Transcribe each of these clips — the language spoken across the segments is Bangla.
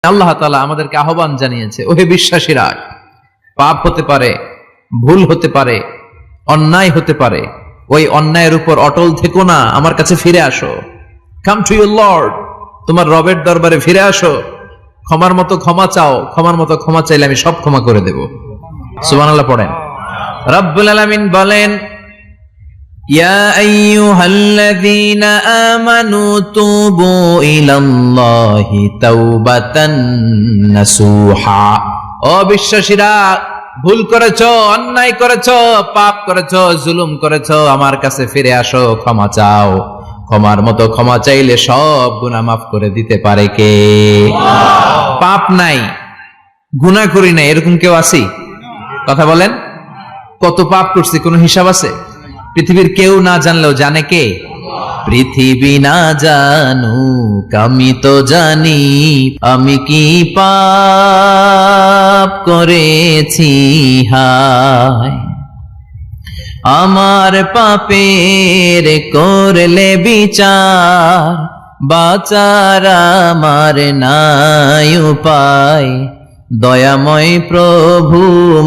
আল্লাহ তাআলা আমাদেরকে আহ্বান জানিয়েছে, ওহে বিশ্বাসীরা, পাপ হতে পারে, ভুল হতে পারে, অন্যায় হতে পারে, ওই অন্যায়ের উপর অটল থেকো না, আমার কাছে ফিরে আসো। কাম টু ইউর লর্ড, তোমার রবের দরবারে ফিরে আসো, ক্ষমার মতো ক্ষমা চাও, ক্ষমার মতো ক্ষমা চাইলে আমি সব ক্ষমা করে দেব। সুবহানাল্লাহ পড়েন। রব্বুল আলামিন বলেন, ইয়া আইয়ুহাল্লাযীনা আমানু তুবু ইলাল্লাহি তাওবাতান নাসুহা। ও বিশ্বাসীরা, ভুল করেছো, অন্যায় করেছো, পাপ করেছো, জুলুম করেছো, আমার কাছে ফিরে আসো, ক্ষমা চাও। ক্ষমার মতো ক্ষমা চাইলে সব গুনাহ মাফ করে দিতে পারে কে? পাপ নাই, গুনাহ করি নাই, এরকম কেউ আছে? কথা বলেন। কত পাপ করছি, কোনো হিসাব আছে? পৃথিবীর কেউ না জানলেও জানে কে? পৃথিবী না জানুক আমি তো জানি, আমি কি পাপ করেছি হায়। আমার পাপের করলে বিচার, বাঁচার আমার নাই উপায়। দয়াময় প্রভু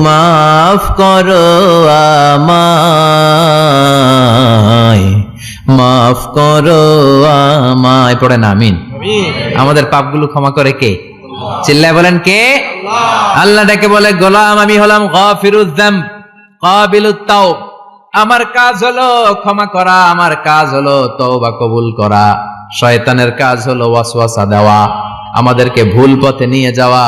মাফ করো আমায়, মাফ করো আমায়। পড়েন আমিন। আমাদের পাপগুলো ক্ষমা করে কে? চিল্লায় বলেন কে? আল্লাহ ডেকে বলে, গোলাম আমি হলাম গাফিরুয যামব কাবিলুত তাওব। আমার কাজ হলো ক্ষমা করা, আমার কাজ হলো তওবা কবুল করা। শয়তানের কাজ হলো ওয়াসওয়াসা দেওয়া, আমাদেরকে ভুল পথে নিয়ে যাওয়া।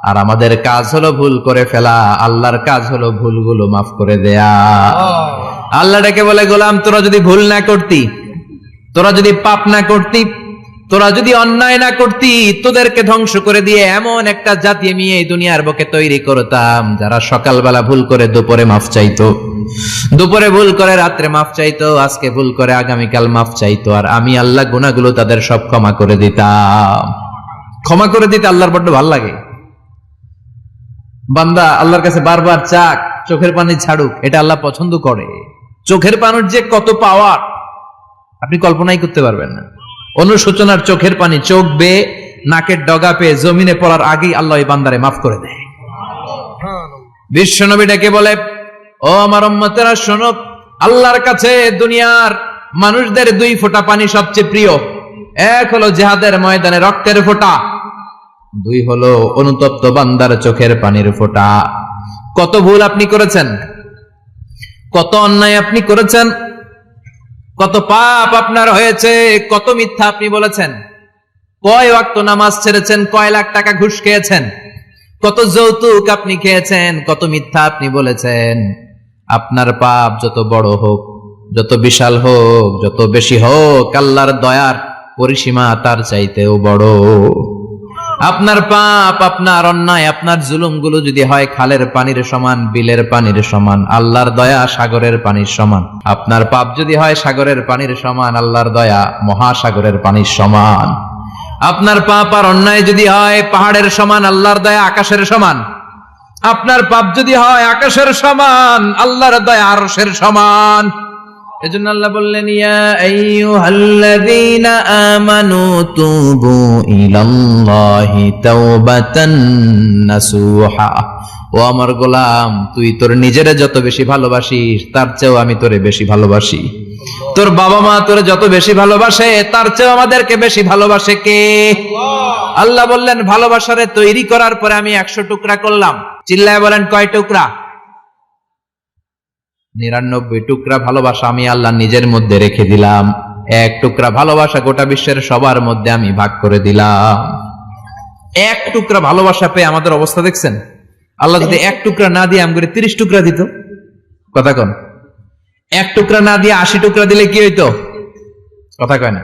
আর আমাদের কাজ হলো ভুল করে ফেলা, আল্লাহর কাজ হলো ভুলগুলো মাফ করে দেয়া। আল্লাহ ডেকে বলে, গোলাম তোরা যদি ভুল না করতি, তোরা যদি পাপ না করতি, তোরা যদি অন্যায় না করতি, তোদেরকে ধ্বংস করে দিয়ে এমন একটা জাতি আমি এই দুনিয়ার বুকে তৈরি করতাম, যারা সকালবেলা ভুল করে দুপুরে মাফ চাইতো, দুপুরে ভুল করে রাত্রে মাফ চাইতো, আজকে ভুল করে আগামীকাল মাফ চাইতো। আর আমি আল্লাহ গুনাহগুলো তাদের সব ক্ষমা করে দিতাম। ক্ষমা করে দিতে আল্লাহর বড্ড ভালো লাগে। বান্দা আল্লাহর কাছে বারবার চাক, চোখের পানি ছাড়ুক, এটা আল্লাহ পছন্দ করে। চোখের পানির যে কত পাওয়ার আপনি কল্পনাই করতে পারবেন না। অনুশোচনার চোখের পানি চোখ বেয়ে নাকের ডগা পেয়ে জমিনে পড়ার আগেই আল্লাহ এই বান্দারে মাফ করে দেয়। বিশ্বনবী ডেকে বলে, ও আমার উম্মতেরা শোনো, আল্লাহর কাছে দুনিয়ার মানুষদের দুই ফোঁটা পানি সবচেয়ে প্রিয়। এক হলো জিহাদের ময়দানে রক্তের ফোঁটা, দুই হলো অনুতপ্ত বান্দার চোখের পানির ফোঁটা। কত ভুল আপনি করেছেন, কত অন্যায় আপনি করেছেন, কত পাপ আপনার হয়েছে, কত মিথ্যা আপনি বলেছেন, কয় ওয়াক্ত নামাজ ছেড়েছেন, কয় লাখ টাকা ঘুষ খেয়েছেন, কত যৌতুক আপনি খেয়েছেন, কত মিথ্যা আপনি বলেছেন। আপনার পাপ যত বড় হোক, যত বিশাল হোক, যত বেশি হোক, আল্লাহর দয়ার পরিসীমা তার চাইতেও বড়। আপনার পাপ, আপনার অন্যায়, আপনার জুলুমগুলো যদি হয় খালের পানির সমান, বিলের পানির সমান, আল্লাহর দয়া সাগরের পানির সমান। আপনার পাপ যদি হয় সাগরের পানির সমান, আল্লাহর দয়া মহাসাগরের পানির সমান। আপনার পাপ আর অন্যায় যদি হয় পাহাড়ের সমান, আল্লাহর দয়া আকাশের সমান। আপনার পাপ যদি হয় আকাশের সমান, আল্লাহর দয়া আরশের সমান। এজন্য আল্লাহ বললেন, ইয়া আইয়ুহাল্লাযীনা আমানু তুবু ইলাল্লাহি তাওবাতান নাসুহা। ও আমার গোলাম, তুই তোর নিজেরে যত বেশি ভালোবাসিস, তার চেয়েও আমি তোরে বেশি ভালোবাসি। তোর বাবা মা তোরে যত বেশি ভালোবাসে, তার চেয়েও আমাদেরকে বেশি ভালোবাসে কে? আল্লাহ বললেন, ভালোবাসারে তৈরি করার পরে আমি 100 টুকরা করলাম। চিল্লায় বলেন, কয় টুকরা? 99 টুকরা ভালোবাসা আমি আল্লাহ নিজের মধ্যে রেখে দিলাম। 1 টুকরা ভালোবাসা গোটা বিশ্বের সবার মধ্যে আমি ভাগ করে দিলাম। 1 টুকরা ভালোবাসা পেয়ে আমাদের অবস্থা দেখছেন? আল্লাহ যদি 1 টুকরা না দিয়ে আমগরে 30 টুকরা দিত, কথা কন। 1 টুকরা না দিয়ে 80 টুকরা দিলে কি হইতো? কথা কয় না।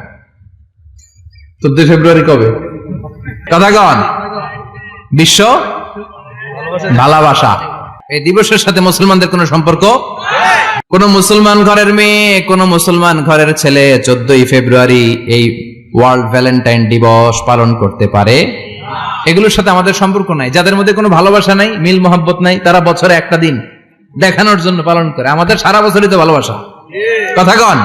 14 ফেব্রুয়ারি কবে? কথা কন। বিশ্ব ভালোবাসা এই দিবসের সাথে মুসলমানদের কোন সম্পর্ক? কোন মুসলমান ঘরের মেয়ে, কোন মুসলমান ঘরের ছেলে 14 ফেব্রুয়ারি এই ওয়ার্ল্ড ভ্যালেন্টাইন দিবস পালন করতে পারে? এগুলোর সাথে আমাদের সম্পর্ক নাই। যাদের মধ্যে কোনো ভালোবাসা নাই, মিল মোহাব্বত নাই, তারা বছরে একটা দিন দেখানোর জন্য পালন করে। আমাদের সারা বছরই তো ভালোবাসা। কথা কন।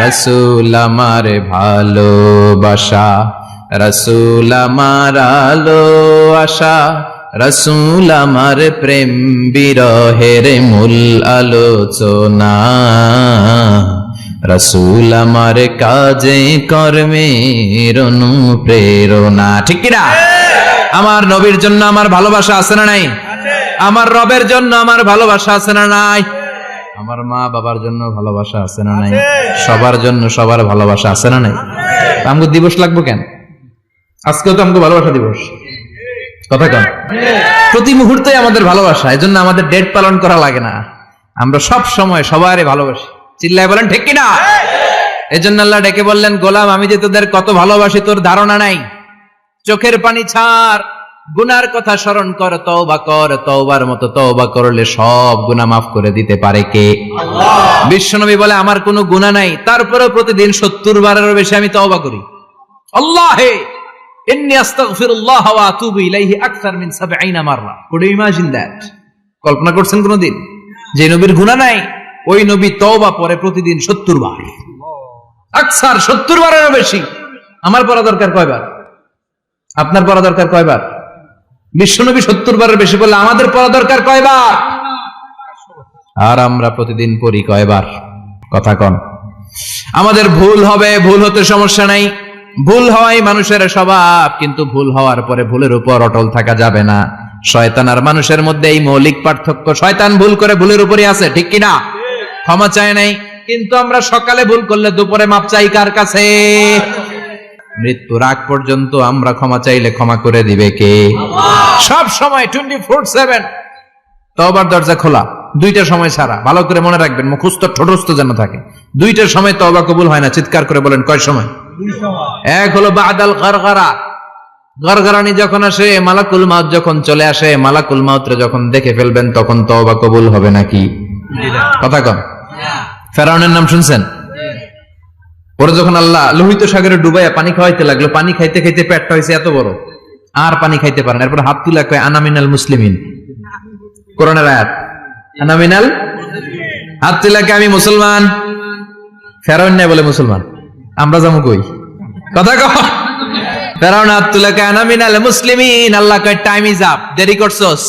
রাসূল আমার ভালোবাসা, রাসূল আমার আলো আশা, রাসূল আমার প্রেম বিরহের মূল আলোচনা, রাসূল আমার কাজে কর্মের অনুপ্রেরণা। ঠিক কিনা? আমার নবীর জন্য আমার ভালোবাসা আছে না নাই? আমার রবের জন্য আমার ভালোবাসা আছে না নাই? আমার মা বাবার জন্য ভালোবাসা আছে না নাই? সবার জন্য সবার ভালোবাসা আছে না নাই? আমগো দিবস লাগবো কেন? আজকেও তো আমগো ভালোবাসা দিবস, কথা কন। প্রতি মুহূর্তে আমাদের ভালোবাসা, এজন্য আমাদের ডেট পালন করা লাগে না। আমরা সব সময় সবারই ভালোবাসি। চিল্লায় বলেন ঠিক কিনা? এজন্য আল্লাহ ডেকে বললেন, গোলাম আমি যে তোদের কত ভালোবাসি তোর ধারণা নাই। চোখের পানি ছাড়, গুনার কথা স্মরণ কর, তওবা কর। তওবার মতো তওবা করলে সব গুনাহ মাফ করে দিতে পারে কে? আল্লাহ। বিশ্বনবী বলে আমার কোনো গুনাহ নাই, তারপরেও প্রতিদিন 70 বারেরও বেশি আমি তওবা করি। আল্লাহে ইন্নী আস্তাগফিরুল্লাহ ওয়া আতুবু ইলাইহি আকসার মিন 70 মাররা। Could you imagine that? কল্পনা করছেন কোনদিন যে নবীর গুনাহ নাই, ওই নবী তওবা পড়ে প্রতিদিন 70 বার, আকসার 70 বারেরও বেশি। আমার পড়া দরকার কয়বার? আপনার পড়া দরকার কয়বার? বিশ্বনবী 70 বারের বেশি বললে আমাদের পড়া দরকার কয়বার? আর আমরা প্রতিদিন পড়ি কয়বার? কথা কন। আমাদের ভুল হবে, ভুল হতে সমস্যা নাই, ভুল হওয়াই মানুষের স্বভাব, কিন্তু ভুল হওয়ার পরে ভুলের উপর অটল থাকা যাবে না। শয়তান আর মানুষের মধ্যে এই মৌলিক পার্থক্য। শয়তান ভুল করে ভুলের উপরই আছে, ঠিক কিনা? ক্ষমা চায় নাই, কিন্তু আমরা সকালে ভুল করলে দুপুরে মাপ চাই কার কাছে? মৃত্যুর আগ পর্যন্ত আমরা ক্ষমা চাইলে ক্ষমা করে দিবে কে? সব সময় 24/7 তওবার দরজা খোলা, দুইটা সময় ছাড়া। ভালো করে মনে রাখবেন, মুখস্থ ঠোঁটস্থ যেন থাকে। দুইটার সময় তওবা কবুল হয় না। চিৎকার করে বলেন কয় সময়? এক হলো বাদাল গারগারা, গারগারানি যখন আসে, মালাকুল মাউত যখন চলে আসে, মালাকুল মাউতরে যখন দেখে ফেলবেন তখন তওবা কবুল হবে নাকি? কথা কম। ফেরাউনের নাম শুনছেন? ওরা যখন আল্লাহ লোহিত সাগরে ডুবাইয়া পানি খাওয়াইতে লাগলো, পানি খাইতে খাইতে পেটটা হয়েছে এত বড়, আর পানি খাইতে পারেন। এরপর হাত তুলে কয় আনা মিনাল মুসলিমিন। কোরআনের আয়াত, আনা মিনাল, হাত তুলে কয় আমি মুসলমান। ফেরাউন নাই বলে মুসলমান, আমরা যাবো কই? কথা কও। ফেরাউন হাত তুলে কয় আনা মিনাল মুসলিমিন। আল্লাহ কয় টাইম ইজ আপ, দেরি করছস।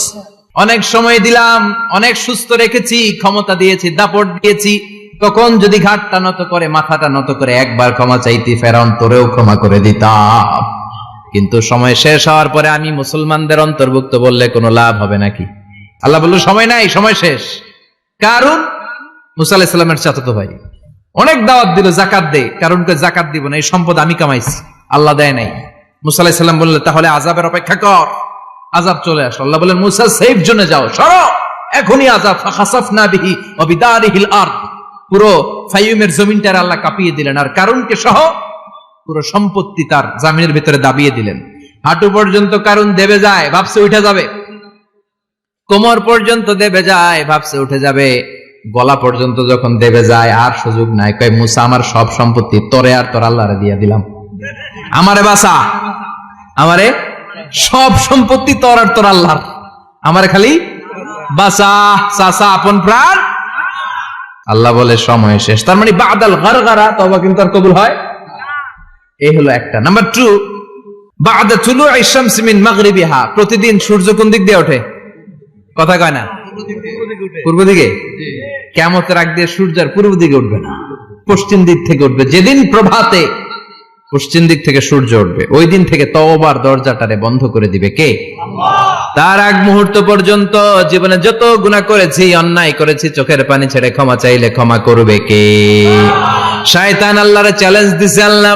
অনেক সময় দিলাম, অনেক সুস্থ রেখেছি, ক্ষমতা দিয়েছি, দাপট দিয়েছি, তখন যদি ঘাটটা নত করে, মাথাটা নত করে একবার ক্ষমা চাইতি, ফেরাউন তোরেও ক্ষমা করে দিতাম। কিন্তু সময় শেষ হওয়ার পরে আমি মুসলমানদের অন্তর্ভুক্ত বললে কোনো লাভ হবে নাকি? আল্লাহ বলল সময় নাই, সময় শেষ। কারণ মুসা আলাইহিস সালামের চাচাতো ভাই অনেক দাওয়াত দিল, জাকাত দে। কারণকে জাকাত দিব না, এই সম্পদ আমি কামাইছি, আল্লাহ দেয় নাই। মুসা আলাইহিস সালাম বললেন তাহলে আযাবের অপেক্ষা কর। আযাব চলে আসলো। আল্লাহ বলেন মুসা সেফ জোনে যাও, সরো, এখনই আযাব। ফাখাসাফনা বিহি ওয়া বিদারিহিল আরদ, পুরো ফাইয়ুমের জমিনটার আল্লাহ কাঁপিয়ে দিলেন, আর কারুনকে সহ পুরো সম্পত্তি তার জামিনের ভিতরে দাবিয়ে দিলেন। হাঁটু পর্যন্ত কারুন দেবে যায়, ভাবছে উঠে যাবে। কোমর পর্যন্ত দেবে যায়, ভাবছে উঠে যাবে। গলা পর্যন্ত যখন দেবে যায়, আর সুযোগ নাই। কয় মুসা আমার সব সম্পত্তি তোরে আর তোর আল্লাহরে দিয়ে দিলাম, আমারে বাঁচা, আমারে সব সম্পত্তি তোর আর তোর আল্লাহর, আমারে খালি বাঁচা, চাচা আপন প্রাণ। আল্লাহ বলে সময় শেষ। তার মানে বাদাল গারগারা তওবা কিন্তু আর কবুল হয়? এই হলো একটা। নাম্বার 2, বাদা তুলুই শামস মিন মাগরিবিহা, প্রতিদিন সূর্য কোন দিক দিয়ে ওঠে? কথা কয় না? পূর্ব দিকে। কিয়ামতের আগ দিয়ে সূর্য আর পূর্ব দিকে উঠবে না, পশ্চিম দিক থেকে উঠবে। যেদিন প্রভাতে পশ্চিম দিক থেকে সূর্য উঠবে, ওই দিন থেকে তওবার দরজাটারে বন্ধ করে দিবে কে? আল্লাহ। তার আগ মুহূর্ত পর্যন্ত জীবনে যত গুনাহ করেছি, অন্যায় করেছি, চোখের পানি ছেড়ে ক্ষমা চাইলে ক্ষমা করবে কে? শয়তান আল্লাহরে চ্যালেঞ্জ দিছে, আল্লাহ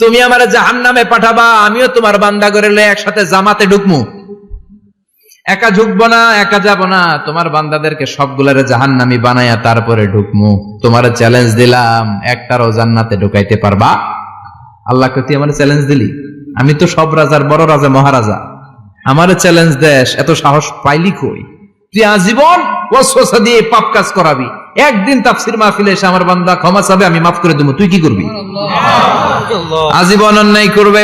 তুমি আমারে জাহান্নামে পাঠাবা, আমিও তোমার বান্দা করে লয়ে একসাথে জামাতে ঢুকমু। একা ঢুকবো না, একা যাব না, তোমার বান্দাদেরকে সবগুলারে জাহান্নামী বানায়া তারপরে ঢুকমু। তোমার চ্যালেঞ্জ দিলাম, একটারও জান্নাতে ঢুকাইতে পারবা? আল্লাহকে তুই আমার চ্যালেঞ্জ দিলি? আমি তো সব রাজার বড় রাজা, মহারাজা, আমার চ্যালেঞ্জ দেশ, এত সাহস পাইলি কই? তুই আজীবন ওয়াসওয়াসা দিয়ে পাপ কাজ করাবি, একদিন তাফসীর মাহফিলে এসে আমার বান্দা ক্ষমা চাবে, আমি মাফ করে দেবো, তুই কি করবি? আজীবন অন্যায় করবে,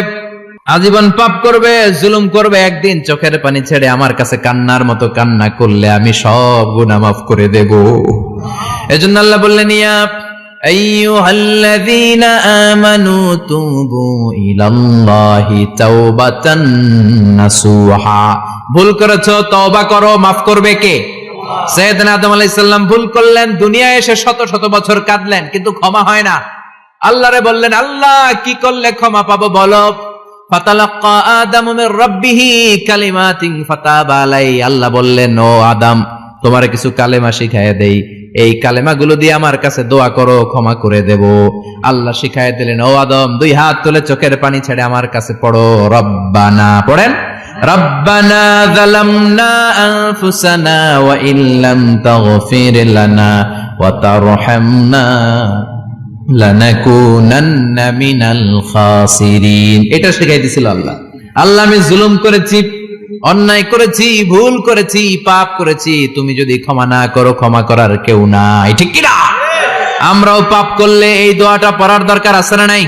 আজীবন পাপ করবে, জুলুম করবে, একদিন চোখের পানি ছেড়ে আমার কাছে কান্নার মতো কান্না করলে আমি সব গুনাহ মাফ করে দেব। এজন্য আল্লাহ বললেন ইয়া আইয়ুহাল্লাযীনা আমানু তুবু ইলাল্লাহি তাওবাতান নাসুহা। ভুল করেছো, তওবা করো, মাফ করবে কে? সাইয়েদনা আদম আলাইহিস সালাম ভুল করলেন, দুনিয়ায় এসে শত শত বছর কাঁদলেন, কিন্তু ক্ষমা হয় না। আল্লাহরে বললেন, আল্লাহ কি করলে ক্ষমা পাবো বলো? ফাতালাক্কা আদামু মির রাব্বিহি কালিমাতিন ফাতাবা আলাইহি। আল্লাহ বললেন, ও আদম, তোমারে কিছু কালেমা শিখাইয়া দেই, এই কালেমাগুলো দিয়ে আমার কাছে দোয়া করো, ক্ষমা করে দেব। আল্লাহ শিখাইয়া দিলেন, ও আদম, দুই হাত তুলে চোখের পানি ছেড়ে আমার কাছে পড়ো, রব্বানা। পড়েন, রব্বানা যালামনা আনফুসানা ওয়া ইল্লাম তাগফির লানা ওয়া তারহামনা লানাকুনান্না মিনাল খাসিরিন। এটা শিখাই দিয়েছিল আল্লাহ। আল্লাহ, আমি জুলুম করেছি, অন্যায় করেছি, ভুল করেছি, পাপ করেছি, তুমি যদি ক্ষমা না করো, ক্ষমা করার কেউ নাই, ঠিক কি না? আমরাও পাপ করলে এই দোয়াটা পড়ার দরকার আছে না নাই?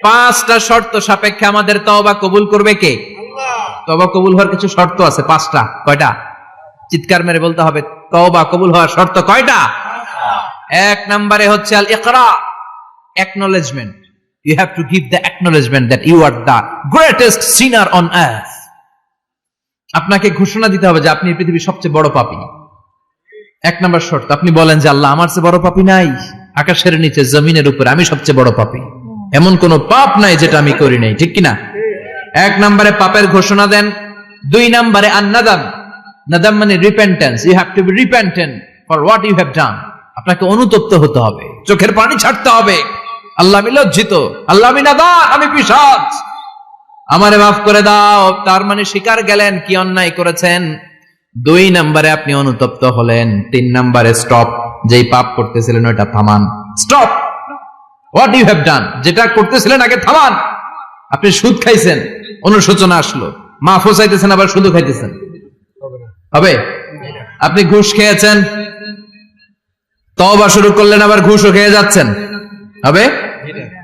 5টা শর্ত সাপেক্ষে আমাদের তওবা কবুল করবে কে? তওবা কবুল হওয়ার কিছু শর্ত আছে, 5টা। কয়টা? চিৎকার মেরে বলতে হবে, তওবা কবুল হওয়ার শর্ত কয়টা? 1 নম্বরে হচ্ছে আল ইকরা, acknowledgement. You have to give the acknowledgement that you are the greatest sinner on earth. আপনাকে ঘোষণা দিতে হবে যে আপনি পৃথিবীর সবচেয়ে বড় পাপী। 1 নম্বর শর্ত, আপনি বলেন যে আল্লাহ, আমার চেয়ে বড় পাপী নাই, আকাশের নিচে জমিনের উপরে আমি সবচেয়ে বড় পাপী, এমন কোন পাপ নাই যেটা আমি করি নাই, ঠিক কিনা? 1 নম্বরে পাপের ঘোষণা দেন। 2 নম্বরে আন-নাদাম। নাদাম মানে repentance. You have to be repentant for what you have done. আপনাকে অনুতপ্ত হতে হবে, চোখের পানি ছাড়তে হবে। আল্লাহ, আমি লজ্জিত, আল্লাহ আমি নাদান, আমি পিশাচ, আমারে মাফ করে দাও। তার মানে স্বীকার গেলেন কি অন্যায় করেছেন। 2 নম্বরে আপনি অনুতপ্ত হলেন। 3 নম্বরে স্টপ, যেই পাপ করতেছিলেন ওটা থামান। Stop what you have done, যেটা করতেছিলেন আগে থামান। আপনি সুদ খাইছেন, অনুশোচনা আসলো, মাফও চাইতেছেন, আবার সুদও খাইতেছেন, হবে? আপনি ঘুষ খেয়েছেন, তওবা শুরু করলেন, আবার ঘুষও খেয়ে যাচ্ছেন, হবে?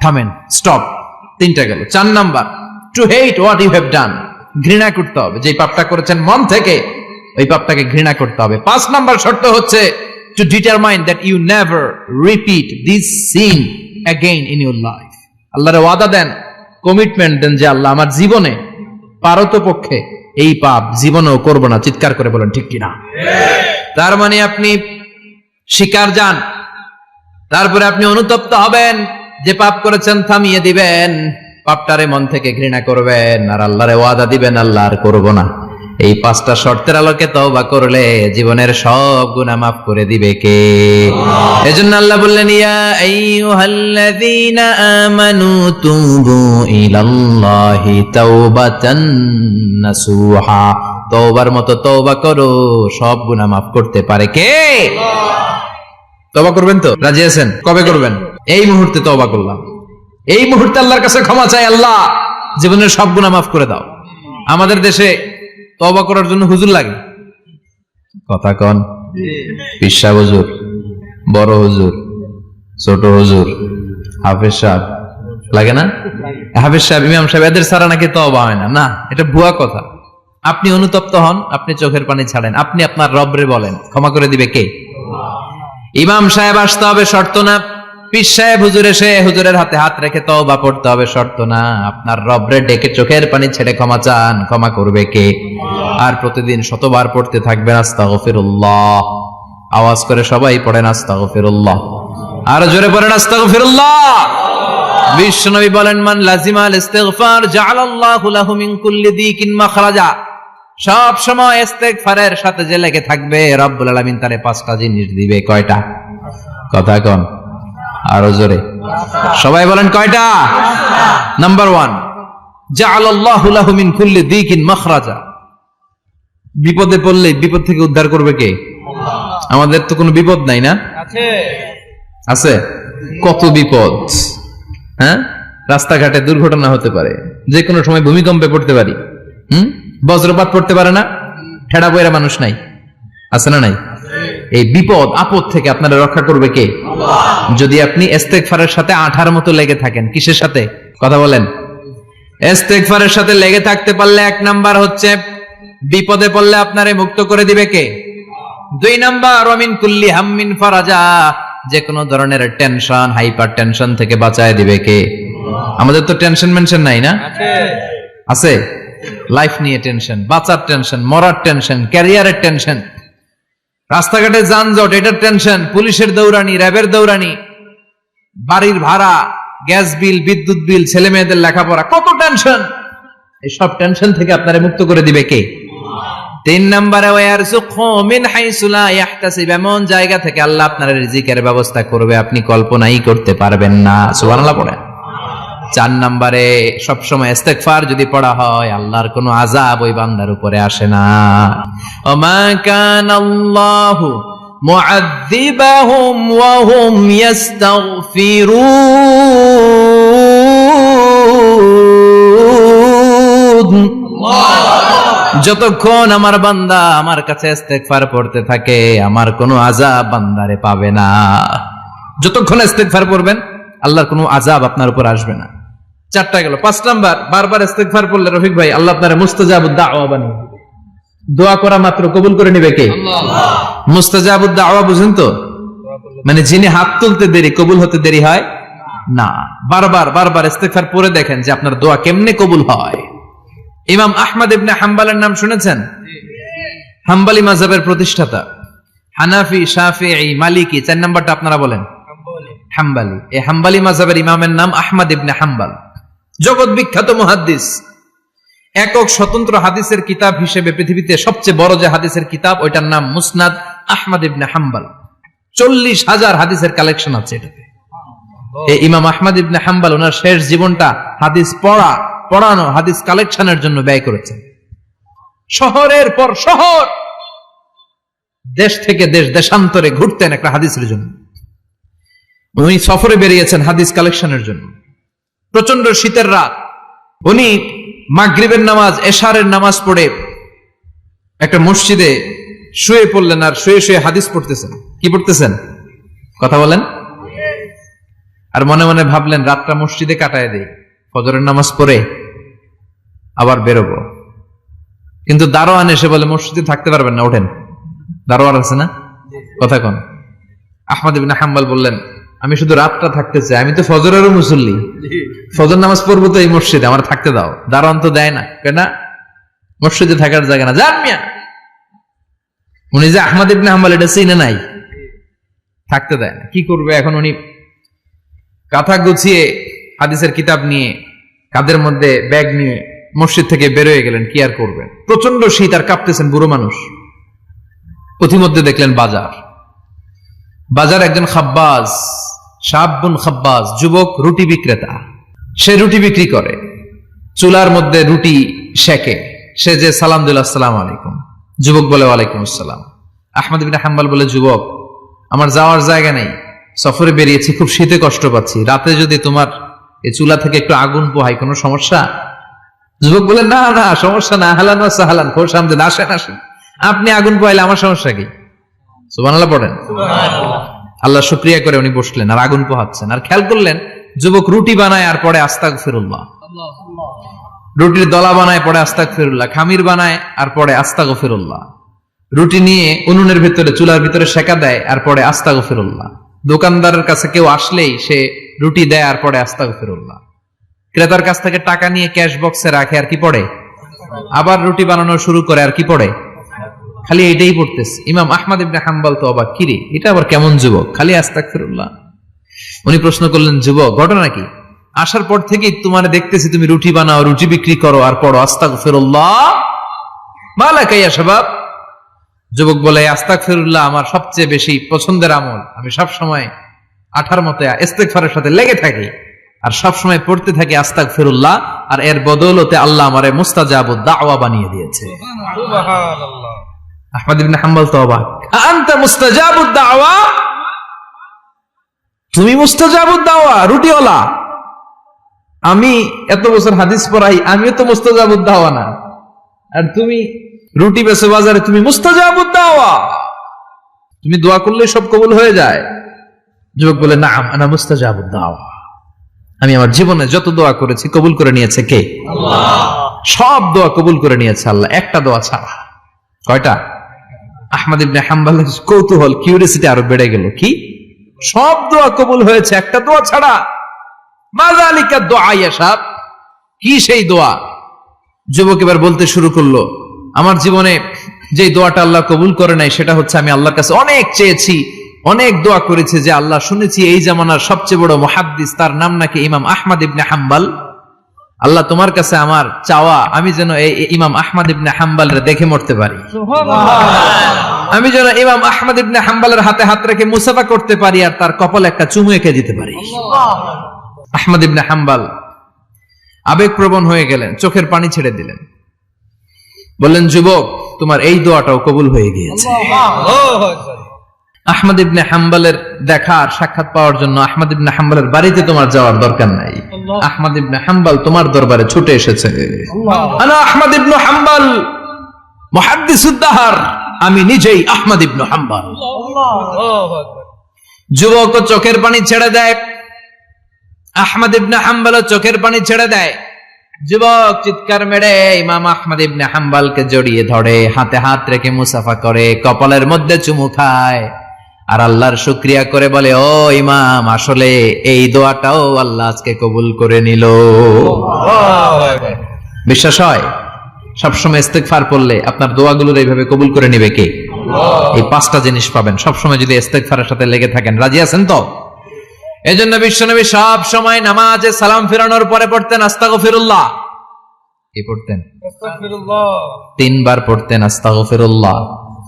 থামেন, স্টপ। 3টা গেল। 4 number, to hate what you have done, ঘৃণা করতে হবে, যে পাপটা করেছেন মন থেকে ওই পাপটাকে ঘৃণা করতে হবে। 5 নাম্বার শর্ত হচ্ছে to determine that you never repeat this sin again in your life. আল্লাহর ওয়াদা দেন, কমিটমেন্ট দেন যে আল্লাহ, আমার জীবনে পারতপক্ষে এই পাপ জীবনেও করব না। চিৎকার করে বলেন, ঠিক কিনা? তার মানে আপনি শিকার যান, তারপরে আপনি অনুতপ্ত হবেন, যে পাপ করেছেন থামিয়ে দিবেন, পাপটারে মন থেকে ঘৃণা করবেন, আর আল্লাহরে ওয়াদা দিবেন, আল্লাহ আর করব না। এই 5টা শর্তের আলোকে তওবা করলে জীবনের সব গুনাহ মাফ করে দিবে কে? এজন্য আল্লাহ বললেন, ইয়া আইয়ুহাল্লাযীনা আমানু তুবু ইলাল্লাহি তাওবাতান নাসুহা। তওবার মতো তওবা করো, সব গুনাহ মাফ করতে পারে কে? তওবা করবেন তো? রাজি আছেন? কবে করবেন? এই মুহূর্তে তওবা করলাম, এই মুহূর্তে আল্লাহর কাছে ক্ষমা চাই, আল্লাহ জীবনের সব গুনাহ মাফ করে দাও। আমাদের দেশে তওবা করার জন্য হুজুর লাগে, কথা কন? পীর সাহেব হুজুর, বড় হুজুর, ছোট হুজুর, হাফেজ সাহেব লাগে না? হাফেজ সাহেব, ইমাম সাহেব, এদের ছাড়া নাকি তওবা হয় না। না, এটা ভুয়া কথা। আপনি অনুতপ্ত হন, আপনি চোখের পানি ছাড়েন, আপনি আপনার রবরে বলেন, ক্ষমা করে দিবে কে? ইমাম সাহেব আসতে হবে, শর্ত না। পীর সাহেব হুজুর এসে হুজুরের হাতে হাত রেখে তওবা পড়তে হবে, শর্ত না। আপনার রবরে ডেকে চোখের পানি ছেড়ে ক্ষমা চান, ক্ষমা করবে কে? আর প্রতিদিন শতবার পড়তে থাকবেন আস্তাগফিরুল্লাহ। আওয়াজ করে সবাই পড়েন আস্তাগফিরুল্লাহ, আর জোরে পড়েন আস্তাগফিরুল্লাহ। বিশ্বনবী বলেন, মান লাজিমাল ইস্তিগফার জাআলাল্লাহু লাহু মিন কুল্লি দিকিন মাখরাজা। সব সময় ইস্তিগফারের সাথে যে লেগে থাকবে, রব্বুল আলামিন তারে 5টা জিনিস দিবে। কয়টা? কথা কন, আরো জোরে সবাই বলেন, কয়টা? নাম্বার 1, জাআলাল্লাহু লাহু মিন কুল্লি দিকিন মাখরাজা। বিপদে পড়লে বিপদ থেকে উদ্ধার করবে কে? আমাদের তো কোনো বিপদ নাই না? আছে। কত বিপদ, হ্যাঁ? রাস্তাঘাটে দুর্ঘটনা হতে পারে, যে কোনো সময় ভূমিকম্পে পড়তে পারি, বজ্রপাত পড়তে পারে না, ঠেড়া বইরা মানুষ নাই, আছে না নাই? এই বিপদ আপদ থেকে আপনারা রক্ষা করবে কে? যদি আপনি ইস্তেগফারের সাথে আঠার মতো লেগে থাকেন। কিসের সাথে? কথা বলেন। ইস্তেগফারের সাথে লেগে থাকতে পারলে 1 নাম্বার হচ্ছে বিপদে পড়লে আপনারে মুক্ত করে দিবে কে? 2 নাম্বার, ওমিন কুল্লি হাম্মিন ফারাজা। যে কোনো ধরনের টেনশন, হাইপার টেনশন থেকে বাঁচায় দিবে কে? আমাদের তো টেনশন মেনশন নাই না? আছে। লাইফ নিয়ে টেনশন, বাঁচার টেনশন, মরার টেনশন, ক্যারিয়ারের টেনশন, রাস্তাঘাটে যানজট এটার টেনশন, পুলিশের দৌড়ানি, র্যাবের দৌড়ানি, বাড়ির ভাড়া, গ্যাস বিল, বিদ্যুৎ বিল, ছেলে মেয়েদের লেখাপড়া, কত টেনশন। এই সব টেনশন থেকে আপনারে মুক্ত করে দিবে কে? 3 নম্বরে ওয়ারযুকহু মিন হাইসু লা ইয়াহতাসিব, এমন জায়গা থেকে আল্লাহ আপনার রিজিকের ব্যবস্থা করবে আপনি কল্পনাই করতে পারবেন না। সুবহানাল্লাহ পড়েন। 4 নম্বরে সবসময় ইস্তিগফার যদি পড়া হয় আল্লাহর কোনো আযাব ওই বান্দার উপরে আসে না। ওমা কানাল্লাহু মুআযযিবাহুম ওয়া হুম ইস্তাগফিরুন। যতক্ষণ আমার বান্দা আমার কাছে ইস্তিগফার পড়তে থাকে আমার কোনো আযাব বান্দারে পাবে না। যতক্ষণ ইস্তিগফার পড়বেন আল্লাহর কোনো আযাব আপনার উপর আসবে না। 4টা গেল। 5 নাম্বার, বারবার ইস্তিগফার পড়লে রফিক ভাই আল্লাহ আপনার মুস্তাজাবুদ দাওয়া বানিয়ে দিবে। দোয়া করা মাত্র কবুল করে নেবে কে? আল্লাহ। মুস্তাজাবুদ দাওয়া বুঝেন তো? মানে যিনি হাত তুলতে দেরি কবুল হতে দেরি হয় না। বারবার ইস্তিগফার পড়ে দেখেন যে আপনার দোয়া কেমনে কবুল হয়। ইমাম আহমদ ইবনে হাম্বলের নাম শুনেছেন? হাম্বলি মাযহাবের প্রতিষ্ঠাতা। হানাফি, শাফিঈ, মালিকি, 4 নাম্বারটা আপনারা বলেন। হাম্বলি। এই হাম্বলি মাযহাবের ইমামের নাম আহমদ ইবনে হাম্বল। জগৎ বিখ্যাত মুহাদ্দিস। একক স্বতন্ত্র হাদিসের কিতাব হিসেবে পৃথিবীতে সবচেয়ে বড় যে হাদিসের কিতাব ওইটার নাম মুসনাদ আহমদ ইবনে হাম্বল। 40,000 হাদিসের কালেকশন আছে এটাতে। এই ইমাম আহমদ ইবনে হাম্বল ওনার শেষ জীবনটা হাদিস পড়ানো, হাদিস কালেকশনের জন্য ব্যয় করেছেন। শহরের পর শহর, দেশ থেকে দেশ, দেশান্তরে ঘুরতেন একটা হাদিসের জন্য। উনি সফরে বেরিয়েছেন হাদিস কালেকশনের জন্য। প্রচন্ড শীতের রাত, উনি মাগরিবের নামাজ, এশারের নামাজ পড়ে একটা মসজিদে শুয়ে পড়লেন আর শুয়ে শুয়ে হাদিস পড়তেছেন। কি পড়তেছেন? কথা বলেন। আর মনে মনে ভাবলেন রাতটা মসজিদে কাটায় দেই, ফজরের নামাজ পড়ে আবার বেরোবো। কিন্তু দারোয়ান এসে বলে মসজিদে থাকতে পারবেন না, ওঠেন। দারোয়ান আছে না? কথা কন। আহমদ ইবনে হাম্বল বললেন আমি শুধু রাতটা থাকতে চাই, আমি তো ফজরেরও মুসল্লি, ফজর নামাজ পড়বো তো এই মসজিদে, আমার থাকতে দাও। দারোয়ান তো দেয় না, কেন? মসজিদে থাকার জায়গা না, যান মিয়া। উনি যে আহমদ ইবনে হাম্বল এটা চিনে নাই, থাকতে দেয় না। কি করবে এখন? উনি কাঁথা গুছিয়ে হাদিসের কিতাব নিয়ে কাঁধের মধ্যে ব্যাগ নিয়ে মসজিদ থেকে বেরোয় গেলেন। কি আর করবেন? প্রচন্ড শীত আর কাঁপতেছেন, বুড়ো মানুষ। পথিমধ্যে দেখলেন বাজার একজন খাব্বাজ, শাবুন খাব্বাজ, যুবক রুটি বিক্রেতা। সে রুটি বিক্রি করে, চুলার মধ্যে রুটি সেকে। সে যে সালাম দিল আসসালামু আলাইকুম, যুবক বলে ওয়ালাইকুম আসসালাম। আহমদ ইবনে হাম্বল বলে যুবক আমার যাওয়ার জায়গা নেই, সফরে বেরিয়েছি, খুব শীতে কষ্ট পাচ্ছি, রাতে যদি তোমার এই চুলা থেকে একটু আগুন পোহাই কোনো সমস্যা? যুবক বলে না না সমস্যা না, আহলান ওয়া সাহলান, খোশ আমদেদ, আসেন। আপনি আগুন পোহাইলে আমার সমস্যা কি? সুবহানাল্লাহ পড়েন। আল্লাহ শুকরিয়া করে উনি বসলেন আর আগুন পোহাচ্ছেন। আর খেয়াল করলেন যুবক রুটি বানায় আর পরে আস্তাগফিরুল্লাহ, রুটির দলা বানায় পরে আস্তাগফিরুল্লাহ, খামির বানায় আর পরে আস্তাগফিরুল্লাহ, রুটি নিয়ে উনুনের ভিতরে চুলার ভিতরে সেকা দেয় আর পরে আস্তাগফিরুল্লাহ। দোকানদারের কাছে কেউ আসলেই সে রুটি দেয় আর পরে আস্তাগফিরুল্লাহ। ক্রেতার কাছ থেকে টাকা নিয়ে ক্যাশ বক্সে রাখে আর কি পড়ে? আবার রুটি বানানো শুরু করে আর কি পড়ে? খালি এটাই পড়তেছে। ইমাম আহমদ ইবনে হাম্বল তো অবাক, কিরে এটা আবার কেমন যুবক, খালি আস্তাগফিরুল্লাহ। উনি প্রশ্ন করলেন যুবক ঘটনা কি? আসার পর থেকেই তোমার দেখতেছি তুমি রুটি বানাও, রুটি বিক্রি করো আর পড়ো আস্তাগফিরুল্লাহ, মালাকা ইয়া শাবাব। যুবক বলে আস্তাগফিরুল্লাহ আমার সবচেয়ে বেশি পছন্দের আমল, আমি সব সময় আঠার মতো ইস্তিগফারের সাথে লেগে থাকি আর সব সময় পড়তে থাকি আস্তাগফিরুল্লাহ, আর এর বদৌলতে আল্লাহ আমারে মুস্তাজাবুদ দাওয়া বানিয়ে দিয়েছে। সুবহানাল্লাহ। আহমদ ইবনে হাম্বল তো অবাক, আনতা মুস্তাজাবুদ দাওয়া, তুমি মুস্তাজাবুদ দাওয়া, রুটিওয়ালা। আমি এত বছর হাদিস পড়াই, আমিও তো মুস্তাজাবুদ দাওয়া না, আর তুমি রুটি বেচো বাজারে, তুমি মুস্তাজাবুদ দাওয়া, তুমি দোয়া করলে সব কবুল হয়ে যায়। যুবক বলে নাম আনা মুস্তাজাবুদ দাওয়া, আমি আমার জীবনে যত দোয়া করেছি কবুল করে নিয়েছে কে? আল্লাহ। সব দোয়া কবুল করে নিয়েছে আল্লাহ, একটা দোয়া ছাড়া। কয়টা? আহমদ ইবনে হাম্বলের কৌতূহল, কিউরিয়াসিটি আরো বেড়ে গেল। কি? সব দোয়া কবুল হয়েছে একটা দোয়া ছাড়া। মাযালিকা দোয়া ইয়াসাব, কি সেই দোয়া? যুবক এবার বলতে শুরু করলো, আমার জীবনে যে দোয়াটা আল্লাহ কবুল করে নাই সেটা হচ্ছে আমি আল্লাহর কাছে অনেক চেয়েছি, অনেক দোয়া করেছি যে আল্লাহ, শুনেছি এই জামানার সবচেয়ে বড় মুহাদ্দিস, তার নাম নাকি ইমাম আহমদ ইবনে হাম্বল। আল্লাহ তোমার কাছে আমার চাওয়া, আমি যেন এই ইমাম আহমদ ইবনে হাম্বলের দেখে মরতে পারি, আমি যেন ইমাম আহমদ ইবনে হাম্বলের হাতে হাত রেখে মুসাফা করতে পারি আর তার কপালে একটা চুমু এঁকে দিতে পারি। আহমদ ইবনে হাম্বল আবেগপ্রবণ হয়ে গেলেন, চোখের পানি ছেড়ে দিলেন, বললেন, যুবক, তোমার এই দোয়াটাও কবুল হয়ে গিয়েছে। আহমদ ইবনে হাম্বলের দেখার সাক্ষাৎ পাওয়ার জন্য আহমদ ইবনে হাম্বলের বাড়িতে তোমার যাওয়ার দরকার নাই, আহমদ ইবনে হাম্বল তোমার দরবারে ছুটে এসেছে। আনা আহমদ ইবনে হাম্বল মুহাদ্দিসুদ দাহর, আমি নিজেই আহমদ ইবনে হাম্বল। যুবক চোখের পানি ছেড়ে দেয়, আহমদ ইবনে হাম্বল চোখের পানি ছেড়ে দেয়। যুবক চিৎকার মেরে ইমাম আহমদ ইবনে হাম্বলকে জড়িয়ে ধরে, হাতে হাত রেখে মুসাফা করে, কপালের মধ্যে চুমু খায় আর আল্লাহর শুকরিয়া করে বলে, ও ইমাম, আসলে এই দোয়াটাও আল্লাহ আজকে কবুল করে নিল। বিশ্বাস হয়? সবসময় ইস্তেগফার পড়লে আপনার দোয়াগুলোর এইভাবে কবুল করে নিবে কে? এই পাঁচটা জিনিস পাবেন সবসময় যদি ইস্তেগফারের সাথে লেগে থাকেন। রাজি আছেন তো? এজন্য বিশ্বনবী সব সময় নামাজে সালাম ফিরানোর পরে পড়তেন আস্তাগফিরুল্লাহ। কি পড়তেন? আস্তাগফিরুল্লাহ। 3 বার পড়তেন আস্তাগফিরুল্লাহ,